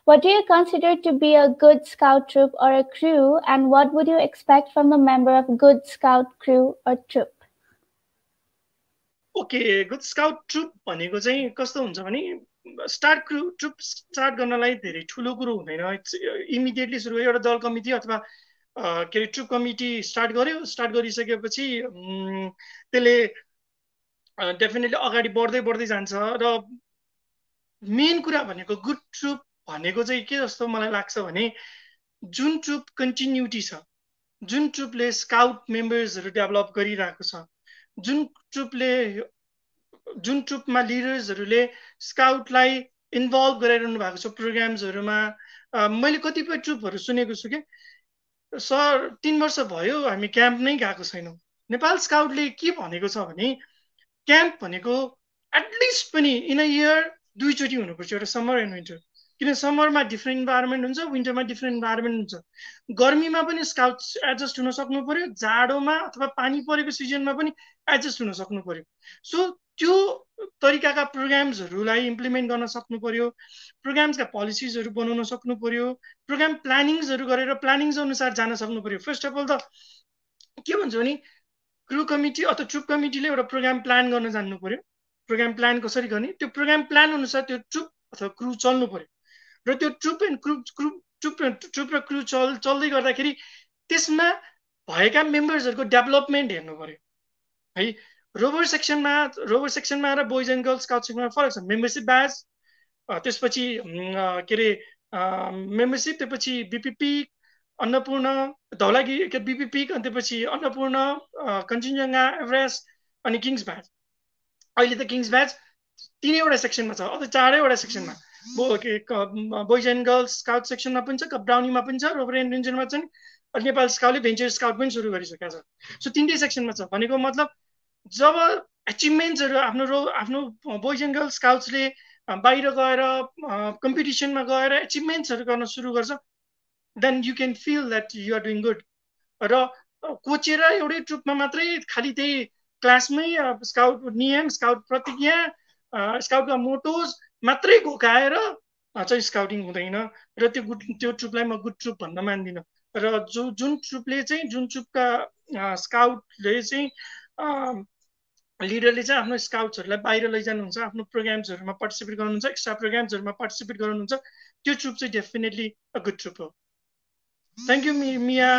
what do you consider to be a good scout troop or a crew, and what would you expect from the member of good scout crew or troop? Okay, good scout troop भनेको चाहिँ कस्तो हुन्छ भने, troupe start गर्नलाई धेरै ठुलो कुरो हुँदैन। इमिडिएटली सुरु एउटा दल कमिटी अथवा के अरे ट्रुप कमिटी स्टार्ट गर्यो। स्टार्ट गरिसकेपछि त्यसले डेफिनेटली अगाडि बढ्दै बढ्दै जान्छ। र मेन कुरा भनेको गुड ट्रुप भनेको चाहिँ के जस्तो मलाई लाग्छ भने, जुन ट्रुप कन्टिन्युटी छ, जुन ट्रुपले स्काउट मेम्बर्सहरू डेभलप गरिरहेको छ, जुन ट्रुपमा लिडर्सहरूले स्काउटलाई इन्भल्भ गराइरहनु भएको छ प्रोग्राम्सहरूमा। मैले कतिपय ट्रुपहरू सुनेको छु कि सर 3 वर्ष भयो हामी क्याम्प नै गएको छैनौँ। नेपाल स्काउटले के भनेको छ भने क्याम्प भनेको एटलिस्ट पनि इन अ इयर 2 चोटि हुनुपर्छ, एउटा समर एन्ड विन्टर। किन समरमा डिफ्रेन्ट इन्भाइरोमेन्ट हुन्छ, विन्टरमा डिफ्रेन्ट इन्भाइरोमेन्ट हुन्छ। गर्मीमा पनि स्काउट्स एडजस्ट हुन सक्नु पर्यो, जाडोमा अथवा पानी परेको सिजनमा पनि एडजस्ट हुन सक्नु पर्यो। सो त्यो तरिकाका प्रोग्राम्सहरूलाई इम्प्लिमेन्ट गर्न सक्नु पर्यो, प्रोग्राम्सका पोलिसिजहरू बनाउन सक्नु पर्यो, प्रोग्राम प्लानिङ्सहरू गरेर प्लानिङ्स अनुसार जान सक्नु पर्यो। फर्स्ट अफ अल त के भन्छ भने क्रू कमिटी अथवा ट्रुप कमिटीले एउटा प्रोग्राम प्लान गर्न जान्नु पर्यो। प्रोग्राम प्लान कसरी गर्ने, त्यो प्रोग्राम प्लान अनुसार त्यो ट्रुप अथवा क्रू चल्नु पर्यो र त्यो ट्रुप र क्रू चल्दै गर्दाखेरि त्यसमा भएका मेम्बर्सहरूको डेभलपमेन्ट हेर्नु पर्यो है। रोभर सेक्सनमा र बोइज एन्ड गर्ल्स स्काउट सेक्सनमा फरक छ। मेम्बरसिप ब्याज, त्यसपछि के अरे मेम्बरसिप, त्यसपछि बिपिपी, अन्नपूर्ण, धौलागी बिपिपी, अनि त्यसपछि अन्नपूर्ण, कञ्चनजङ्घा, एभरेस्ट अनि किङ्स ब्याज। अहिले त किङ्स ब्याज 3वटा सेक्सनमा छ, अझ 4वटा सेक्सनमा बोइज एन्ड गर्ल्स स्काउट सेक्सनमा पनि छ, ब्राउनीमा पनि छ, रोभर एन्ड रेन्जरमा छ, अनि नेपाल स्काउटले भेन्चर स्काउट पनि सुरु गरिसकेको छ। सो 3टै सेक्सनमा छ। भनेको मतलब जब एचिभमेन्ट्सहरू आफ्नो बोइज एन्ड गर्ल्स स्काउट्सले बाहिर गएर कम्पिटिसनमा गएर एचिभमेन्ट्सहरू गर्न सुरु गर्छ, then you can feel that you are doing good. र कोचेर एउटै ट्रुपमा मात्रै खालि त्यही क्लासमै स्काउट नियम, स्काउट प्रतिज्ञा, स्काउटका मोटोज मात्रै घोकाएर चाहिँ स्काउटिङ हुँदैन। र त्यो ट्रुपलाई म गुड ट्रुप भन्न मान्दिनँ। र जुन ट्रुपका स्काउटले चाहिँ लिडरले चाहिँ आफ्नो स्काउट्सहरूलाई बाहिर लैजानुहुन्छ, आफ्नो प्रोग्राम्सहरूमा पार्टिसिपेट गर्नुहुन्छ, एक्स्ट्रा प्रोग्राम्सहरूमा पार्टिसिपेट गर्नुहुन्छ, त्यो ट्रुप चाहिँ डेफिनेटली अ गुड ट्रुप हो। Thank you Mia.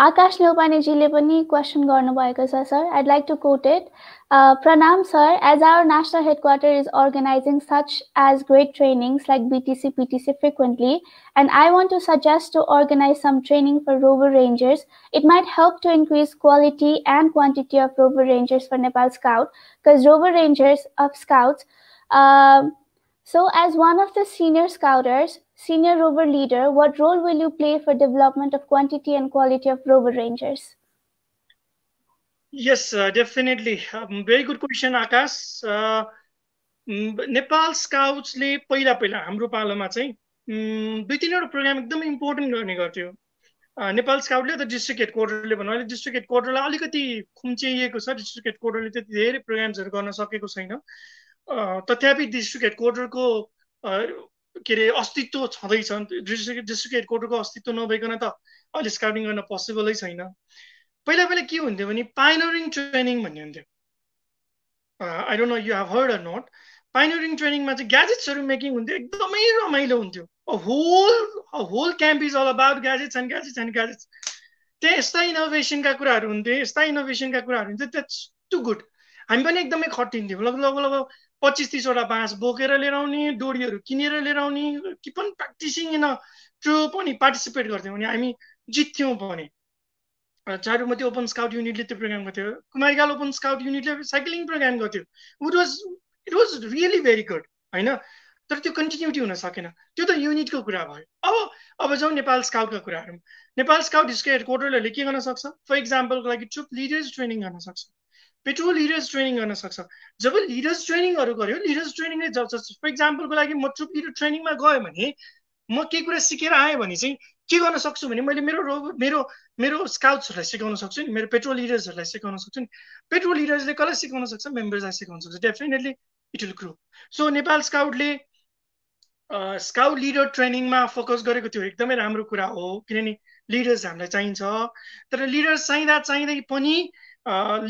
Akash Neupane-jile पनि question गर्नुभएको छ sir. I'd like to quote it. Pranam sir, as our national headquarters is organizing such as great trainings like BTC, PTC frequently, and I want to suggest to organize some training for Rover Rangers. It might help to increase quality and quantity of Rover Rangers for Nepal Scout, because Rover Rangers of Scouts, so as one of the senior scouters, senior rover leader, what role will you play for development of quantity and quality of rover rangers? Yes, definitely. Very good question, Akash. Nepal स्काउट्सले पहिला हाम्रो पालोमा चाहिँ 2-3वटा programme एकदमै important गर्ने गर्थ्यो। नेपाल स्काउटले त district हेडक्वार्टरले भन्नु अहिले डिस्ट्रिक्ट हेडक्वार्टरलाई अलिकति खुम्चिएको छ। डिस्ट्रिक्ट हेडक्वार्टरले त्यति धेरै प्रोग्राम्सहरू गर्न सकेको छैन। तथापि डिस्ट्रिक्ट हेडक्वार्टरको के अरे अस्तित्व छँदैछ। डिस्ट्रिक्ट हेडक्वार्टरको अस्तित्व नभइकन त अहिले स्काउटिङ गर्न पोसिबलै छैन। पहिला के हुन्थ्यो भने पाइनरिङ ट्रेनिङ भन्ने हुन्थ्यो। I don't know you have heard or not. Pioneering ट्रेनिङमा चाहिँ ग्याजेट्सहरू मेकिङ हुन्थ्यो, एकदमै रमाइलो हुन्थ्यो। Whole camp is all about gadgets and gadgets and gadgets. त्यहाँ यस्ता इनोभेसनका कुराहरू हुन्थ्यो, द्याट्स टु गुड। हामी पनि एकदमै खटिन्थ्यौँ। लगभग 25-30वटा बाँस बोकेर लिएर आउने, डोरीहरू किनेर लिएर आउने, कि पनि प्र्याक्टिसिङ इन ट्रुप अनि पार्टिसिपेट गर्थ्यौँ। अनि हामी जित्थ्यौँ पनि। चारुमती ओपन स्काउट युनिटले त्यो प्रोग्राम गर्थ्यो, कुमारीगाल ओपन स्काउट युनिटले साइक्लिङ प्रोग्राम गर्थ्यो। It was really very good होइन। तर त्यो कन्टिन्युटी हुन सकेन। त्यो त युनिटको कुरा भयो। अब जाउँ नेपाल स्काउटका कुराहरू। नेपाल स्काउट डिस्ट्रिक्ट हेडक्वार्टरले के गर्न सक्छ? फर इक्जाम्पलको लागि ट्रुप लिडर्स ट्रेनिङ गर्न सक्छ, पेट्रोल लिडर्स ट्रेनिङ गर्न सक्छ। जब लिडर्स ट्रेनिङहरू गर्यो, लिडर्स ट्रेनिङले फर इक्जाम्पलको लागि म ट्रुप लिडर ट्रेनिङमा गएँ भने म केही कुरा सिकेर आएँ भने चाहिँ के गर्न सक्छु भने मैले मेरो स्काउट्सहरूलाई सिकाउन सक्छु नि, मेरो पेट्रोल लिडर्सहरूलाई सिकाउन सक्छु नि। पेट्रोल लिडर्सले कसलाई सिकाउन सक्छ? मेम्बर्सलाई सिकाउन सक्छ। Definitely it will grow. So Nepal स्काउटले स्काउट लिडर ट्रेनिङमा फोकस गरेको थियो, एकदमै राम्रो कुरा हो। किनभने लिडर्स हामीलाई चाहिन्छ। तर लिडर्स चाहिँदै पनि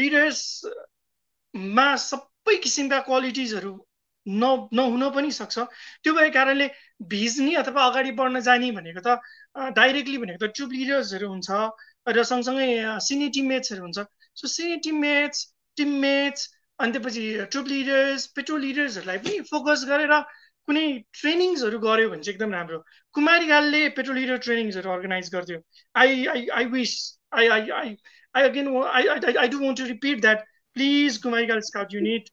लिडर्समा सबै किसिमका क्वालिटिजहरू नहुन पनि सक्छ। त्यो भएको कारणले भिज्ने अथवा अगाडि बढ्न जाने भनेको त डाइरेक्टली भनेको त ट्रुप लिडर्सहरू हुन्छ र सँगसँगै सिनियर टिममेट्सहरू हुन्छ। सो सिनियर टिममेट्स अनि त्यसपछि ट्रुप लिडर्स, पेट्रोल लिडर्सहरूलाई पनि फोकस गरेर कुनै ट्रेनिङ्सहरू गर्यो भने चाहिँ एकदम राम्रो। कुमारीगालले पेट्रोल लिडर ट्रेनिङ्सहरू अर्गनाइज गर्थ्यो। I wish I do want to repeat that. Please, Kumarikal Scout Unit,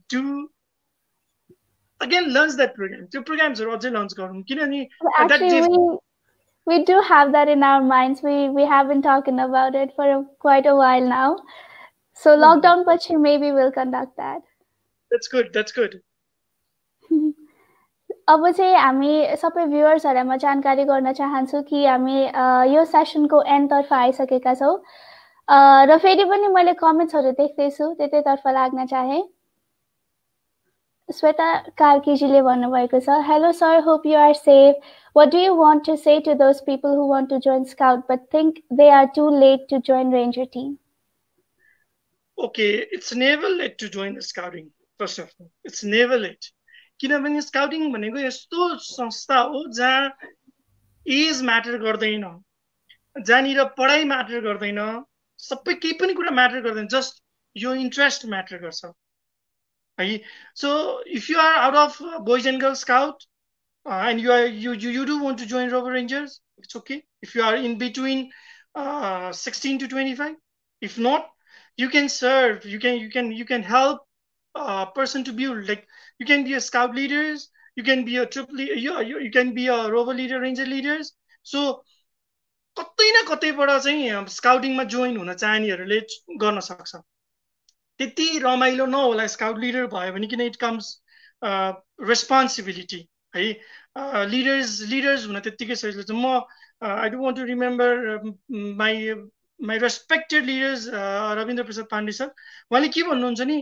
to again launch that program. त्यो प्रोग्राम्सहरु अझै लन्च गरौँ किनभने that Actually, we do have that in our minds. We have been talking about it for quite a while now. So lockdown pachi maybe we'll conduct that. That's good. That's good. अब चाहिँ हामी सबै भ्युअर्सहरुमा जानकारी गर्न चाहन्छु कि हामी यो सेसनको एन्डतर्फ आइसकेका छौं र फेरि पनि मैले कमेन्ट्सहरु देख्दैछु त्यतैतर्फ लाग्न चाहे श्वेता कार्कीजीले भन्नुभएको छ hello sir hope you are safe what do you want to say to those people who want to join scout but think they are too late to join ranger team? Okay, it's never late to join the scouting. First of all, it's never late. किनभने scouting भनेको यस्तो संस्था हो जहाँ as matter गर्दैन जहाँनिर पढाइ matter गर्दैन सबै केही पनि कुरा म्याटर गर्दैन जस्ट यो इन्ट्रेस्ट म्याटर गर्छ है so if you are out of boys and girls scout and you do want to join Rover Rangers, it's okay. If you are in between 16 to 25, if not, you can serve. You can help a person to build. Like you can be a scout leaders, you can be a troop leader, you can be a Rover leader, Ranger leaders. So कतै न कतैबाट चाहिँ स्काउटिङमा join हुन चाहनेहरूले गर्न सक्छ त्यति रमाइलो नहोला scout leader भयो भने किन इट कम्स रेस्पोन्सिबिलिटी है लिडर्स हुन त्यतिकै सजिलो छ म I don't want to remember my respected leaders Rabindra Prasad Pandey sir उहाँले के भन्नुहुन्छ नि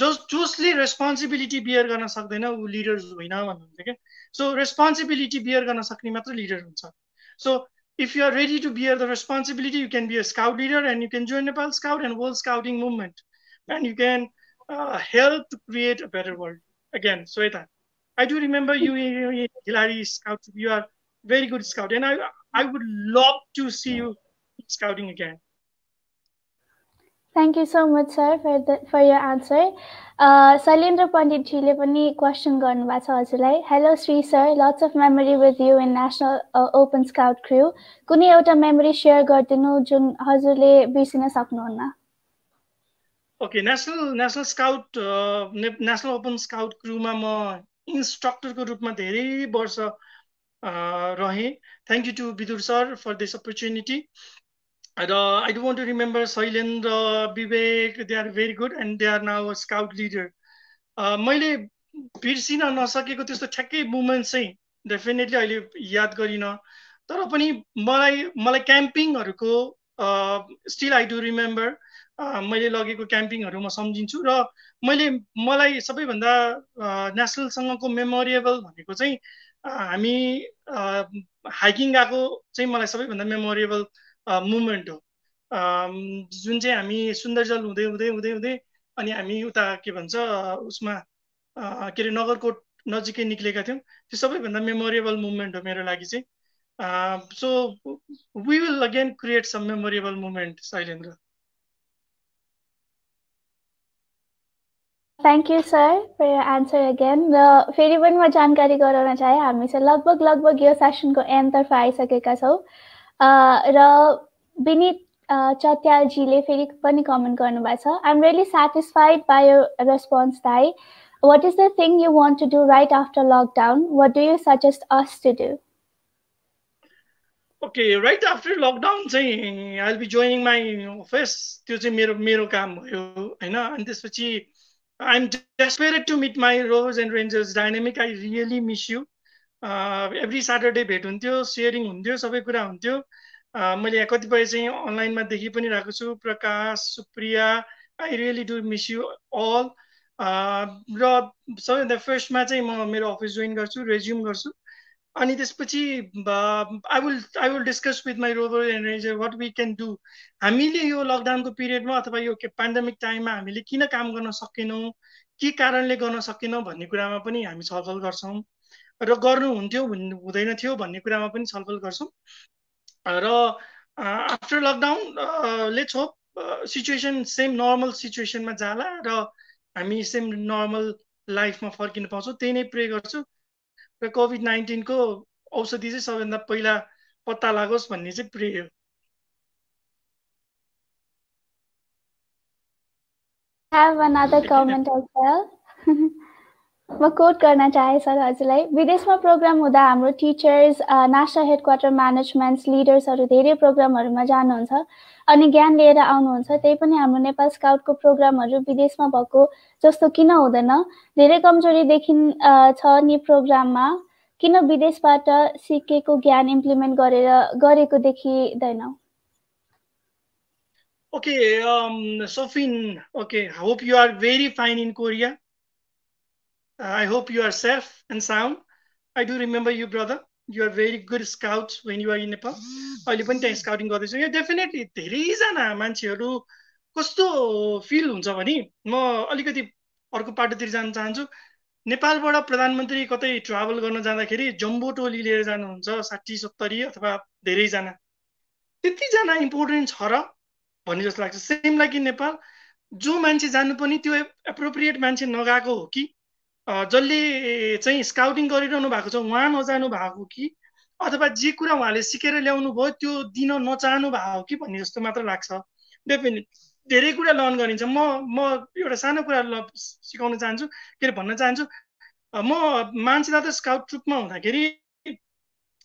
जसले रेस्पोन्सिबिलिटी बियर गर्न सक्दैन ऊ लिडर्स होइन भन्नुहुन्छ क्या सो रेस्पोन्सिबिलिटी बियर गर्न सक्ने मात्र लिडर हुन्छ so if you are ready to bear the responsibility, you can be a scout leader and you can join Nepal Scout and World Scouting Movement. And you can help to create a better world. Again, Sweta, I do remember you, Hilary Scout. You are very good scout. And I would love to see you scouting again. Thank you so much, sir, for your answer. Sailendra Pandit ji le pani question garnu bhako cha हजुरलाई. Hello Sri sir, lots of memory with you in National Open Scout crew. कुनै एउटा memory share गरिदिनु जुन हजुरले बिर्सिन सक्नुहुन्न. Okay, National Scout National Open Scout crew मा म instructor को रूपमा धेरै वर्ष रहे. Thank you to Bidur sir for this opportunity. I don't want to remember Sailendra, Vivek, they are very good and they are now a scout leader. मैले बिर्सिन नसकेको त्यस्तो ठ्याक्कै मुभमेन्ट चाहिँ डेफिनेटली अहिले याद गरिन तर पनि मलाई क्याम्पिङहरुको स्टिल आई डु रिमेम्बर मैले लगेको क्याम्पिङहरु म सम्झिन्छु र मलाई सबैभन्दा नेशनल सँगको मेमोरेबल भनेको चाहिँ हामी हाइकिङ गएको चाहिँ मलाई सबैभन्दा मेमोरेबल मुभमेन्ट हो जुन चाहिँ हामी सुन्दरजल हुँदै हुँदै हुँदै हुँदै अनि हामी उता के भन्छ उसमा के रे नगरकोट नजिकै निक्लेका थियौं त्यो सबैभन्दा मेमोरेबल मुभमेन्ट हो मेरो लागि चाहिँ so we will again create some memorable movement Shailendra Thank you sir for your answer again. र फेरि पनि म जानकारी गराउन चाहे हामी चाहिँ लगभग यो सेसनको एन्ड तर्फ आइसकेका छौं र विनीत चट्याल जीले फेरि पनि कमेन्ट गर्नुभएको छ I'm really satisfied by your response Dai. What is the thing you want to do right after lockdown? What do you suggest us to do? Okay, right after lockdown चाहिँ I'll be joining my office. त्यो चाहिँ मेरो काम भयो हैन अनि त्यसपछि I'm desperate to meet my Rovers and Rangers dynamic. I really miss you. Every Saturday भेट हुन्थ्यो शेयरिङ हुन्थ्यो सबै कुरा हुन्थ्यो मैले यहाँ कतिपय चाहिँ अनलाइनमा देखि पनि राखेको छु Prakash Supriya I really do miss you all र सबैभन्दा फर्स्टमा चाहिँ म मेरो अफिस जोइन गर्छु रेज्युम गर्छु अनि त्यसपछि I will discuss with my rover and ranger what we can do हामीले यो लकडाउनको पिरियडमा अथवा यो पेन्डेमिक टाइममा हामीले किन काम गर्न सकेनौं के कारणले गर्न सकेनौं भन्ने कुरामा पनि हामी छलफल गर्छौं र गर्नु हुन्थ्यो हुँदैन थियो भन्ने कुरामा पनि छलफल गर्छौं र after lockdown let's hope situation same normal सिचुएसनमा जाला र हामी सेम नर्मल लाइफमा फर्किन पाउँछौं त्यही नै प्रे गर्छु र कोभिड-19 को औषधि चाहिँ सबैभन्दा पहिला पत्ता लागोस् भन्ने चाहिँ प्रे हो have another comment as well. म कोट गर्न चाहे सर हजुरलाई। विदेशमा प्रोग्राम हुँदा हाम्रो टिचर्स, नेसनल हेडक्वार्टर म्यानेजमेन्ट्स, लिडर्सहरू धेरै प्रोग्रामहरूमा जानुहुन्छ अनि ज्ञान लिएर आउनुहुन्छ। त्यही पनि हाम्रो नेपाल स्काउटको प्रोग्रामहरू विदेशमा भएको जस्तो किन हुँदैन? धेरै कमजोरी छ नि प्रोग्राममा। किन विदेशबाट सिकेको ज्ञान इम्प्लिमेन्ट गरेको देखिँदैन? Okay, Sofin, okay, I hope you are very fine in Korea. I hope you are safe and sound. I do remember you, brother. You are very good scouts when you are in Nepal. अहिले पनि त्यहाँ scouting गर्दैछु। यहाँ definitely धेरैजना मान्छेहरू कस्तो feel हुन्छ भने म अलिकति अर्को पाटोतिर जान चाहन्छु। नेपालबाट प्रधानमन्त्री कतै ट्राभल गर्न जाँदाखेरि जम्बो टोली लिएर जानुहुन्छ 60-70 अथवा धेरैजना। त्यतिजना इम्पोर्टेन्ट छ र भन्ने जस्तो लाग्छ। सेम लाइक इन नेपाल जो मान्छे जानु पनि त्यो एप्रोप्रिएट मान्छे नगएको हो कि जसले चाहिँ स्काउटिङ गरिरहनु भएको छ उहाँ नजानु भएको कि अथवा जे कुरा उहाँले सिकेर ल्याउनु भयो त्यो दिन नचाहनु भएको कि भन्ने जस्तो मात्र लाग्छ। डेफिनेट धेरै कुरा लर्न गरिन्छ। म एउटा सानो कुरा सिकाउन चाहन्छु, के अरे भन्न चाहन्छु। म मान्छेलाई त स्काउट ट्रुपमा हुँदाखेरि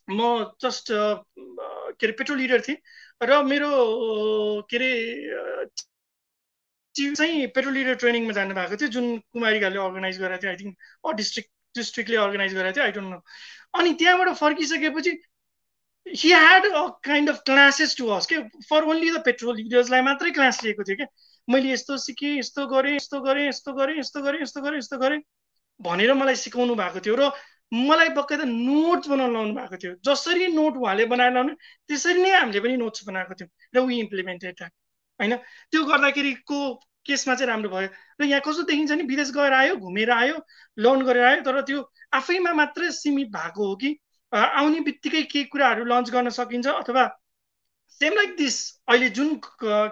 म जस्ट के अरे पेट्रोल लिडर थिएँ र मेरो के अरे चाहिँ पेट्रोल लिडर ट्रेनिङमा जानु भएको थियो जुन कुमारीकाले अर्गनाइज गरेको थियो। आई थिङ्क डिस्ट्रिक्टले अर्गनाइज गरेको थियो, आई डोन्ट नो। अनि त्यहाँबाट फर्किसकेपछि he had a kind of classes to us के फर ओन्ली द पेट्रोल लिडर्सलाई मात्रै क्लास लिएको थियो क्या। मैले यस्तो सिकेँ, यस्तो गरेँ, यस्तो गरेँ, यस्तो गरेँ, यस्तो गरेँ, यस्तो गरेँ, यस्तो गरेँ भनेर मलाई सिकाउनु भएको थियो र मलाई बकाइदा नोट्स बनाउन लाउनु भएको थियो। जसरी नोट उहाँले बनाएर लाउनु त्यसरी नै हामीले पनि नोट्स बनाएको थियौँ र वी इम्प्लिमेन्टेड द्याट होइन। त्यो गर्दाखेरिको केसमा चाहिँ राम्रो भयो। र यहाँ कस्तो देखिन्छ नि विदेश गएर आयो, घुमेर आयो, लर्न गरेर आयो, तर त्यो आफैमा मात्रै सीमित भएको हो कि आउने बित्तिकै केही कुराहरू लन्च गर्न सकिन्छ अथवा सेम लाइक दिस अहिले जुन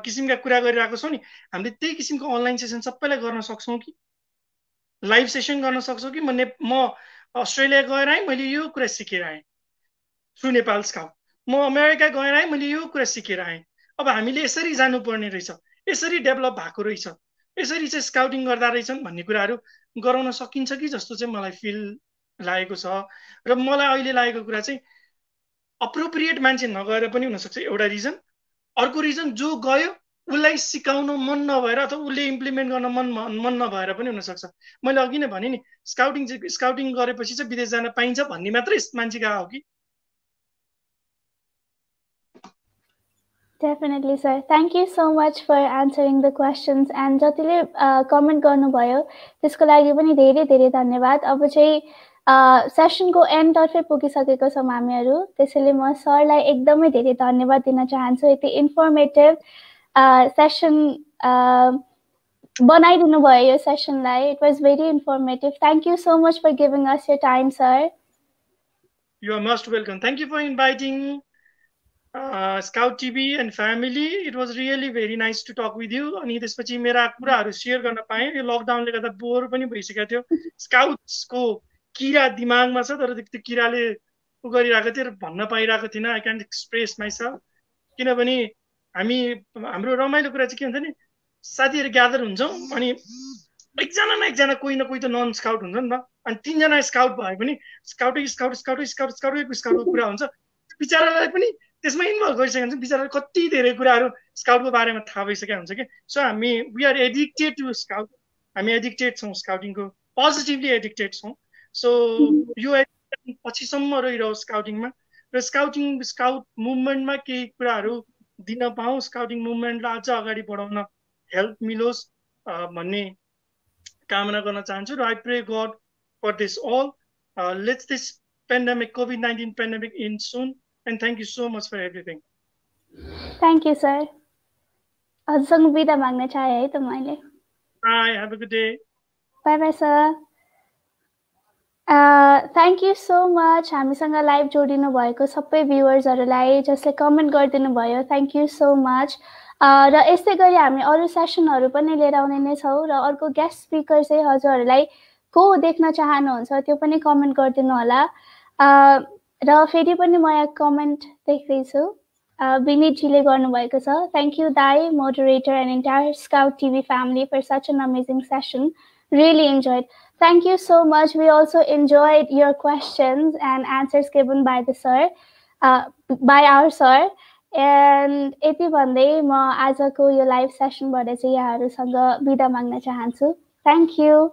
किसिमका कुरा गरिरहेको छौँ नि हामीले त्यही किसिमको अनलाइन सेसन सबैलाई गर्न सक्छौँ कि लाइभ सेसन गर्न सक्छौँ कि म अस्ट्रेलिया गएर आएँ मैले यो कुरा सिकेर आएँ थ्रु नेपाल स्काउट। म अमेरिका गएर आएँ मैले यो कुरा सिकेर आएँ। अब हामीले यसरी जानुपर्ने रहेछ, यसरी डेभलप भएको रहेछ, यसरी चाहिँ स्काउटिङ गर्दा रहेछन् भन्ने कुराहरू गराउन सकिन्छ कि जस्तो चाहिँ मलाई फिल लागेको छ। र मलाई अहिले लागेको कुरा चाहिँ अप्रोप्रिएट मान्छे नगएर पनि हुनसक्छ एउटा रिजन। अर्को रिजन जो गयो उसलाई सिकाउन मन नभएर अथवा उसले इम्प्लिमेन्ट गर्न मन नभएर पनि हुनसक्छ। मैले अघि नै भने नि स्काउटिङ गरेपछि चाहिँ विदेश जान पाइन्छ भन्ने मात्रै मान्छे गएको हो कि। Definitely, sir. Thank you so much for answering the questions. And जतिले कमेन्ट गर्नुभयो त्यसको लागि पनि धेरै धेरै धन्यवाद। अब चाहिँ सेसनको एन्डतर्फै पुगिसकेको छौँ हामीहरू, त्यसैले म सरलाई एकदमै धेरै धन्यवाद दिन चाहन्छु। यति इन्फर्मेटिभ सेसन बनाइदिनु भयो यो सेसनलाई। It was very informative. Thank you so much for giving us your time sir. You are most welcome. Thank you for inviting Scout TV and family. It was really very nice to talk with you. अनि त्यसपछि मेरा कुराहरू share गर्न पाएँ। यो लकडाउनले गर्दा bore पनि भइसकेको थियो। स्काउट्सको किरा दिमागमा छ तर त्यो किराले उ गरिरहेको थियो भन्न पाइरहेको थिइनँ। आई क्यान्ट एक्सप्रेस माइसेल्फ किनभने हाम्रो रमाइलो कुरा चाहिँ के हुन्छ नि साथीहरू ग्यादर हुन्छौँ अनि एकजना न एकजना कोही न कोही त नन स्काउट हुन्छ नि त। अनि 3 जना स्काउट भए पनि स्काउटको कुरा हुन्छ। बिचरालाई पनि त्यसमा इन्भल्भ गरिसकेको हुन्छ। बिचरा कति धेरै कुराहरू स्काउटको बारेमा थाहा भइसकेको हुन्छ कि। So we are addicted to scout. हामी एडिक्टेड छौँ स्काउटिङको, पोजिटिभली एडिक्टेड छौँ। सो यो पछिसम्म रहिरह्यो स्काउटिङमा र स्काउट मुभमेन्टमा केही कुराहरू दिन पाऊँ, स्काउटिङ मुभमेन्टलाई अझ अगाडि बढाउन हेल्प मिलोस् भन्ने कामना गर्न चाहन्छु। र I pray God for this all. Let's this pandemic, COVID-19 pandemic end soon. And thank you so much for everything. Thank you, sir. हजुरसँग बिदा माग्न चाहे है त मैले। Bye. Have a good day. Bye bye, sir. Thank you so much. हामीसँग live जोडिनु भएको सबै भ्युअर्सहरूलाई जसले कमेन्ट गरिदिनु भयो, थ्याङ्क यू सो मच। र यस्तै गरी हामी अरू सेसनहरू पनि लिएर आउने नै छौँ र अर्को गेस्ट स्पिकर चाहिँ हजुरहरूलाई को देख्न चाहनुहुन्छ त्यो पनि कमेन्ट गरिदिनु होला। र फेरि पनि म यहाँ कमेन्ट देख्दैछु। विनीतजीले गर्नुभएको छ. Thank you, Dai, moderator, and entire Scout TV family for such an amazing session. Really enjoyed. Thank you so much. We also enjoyed your questions and answers given by the sir, by our sir. And यति भन्दै म आजको यो live सेसनबाट चाहिँ यहाँहरूसँग बिदा माग्न चाहन्छु. Thank you.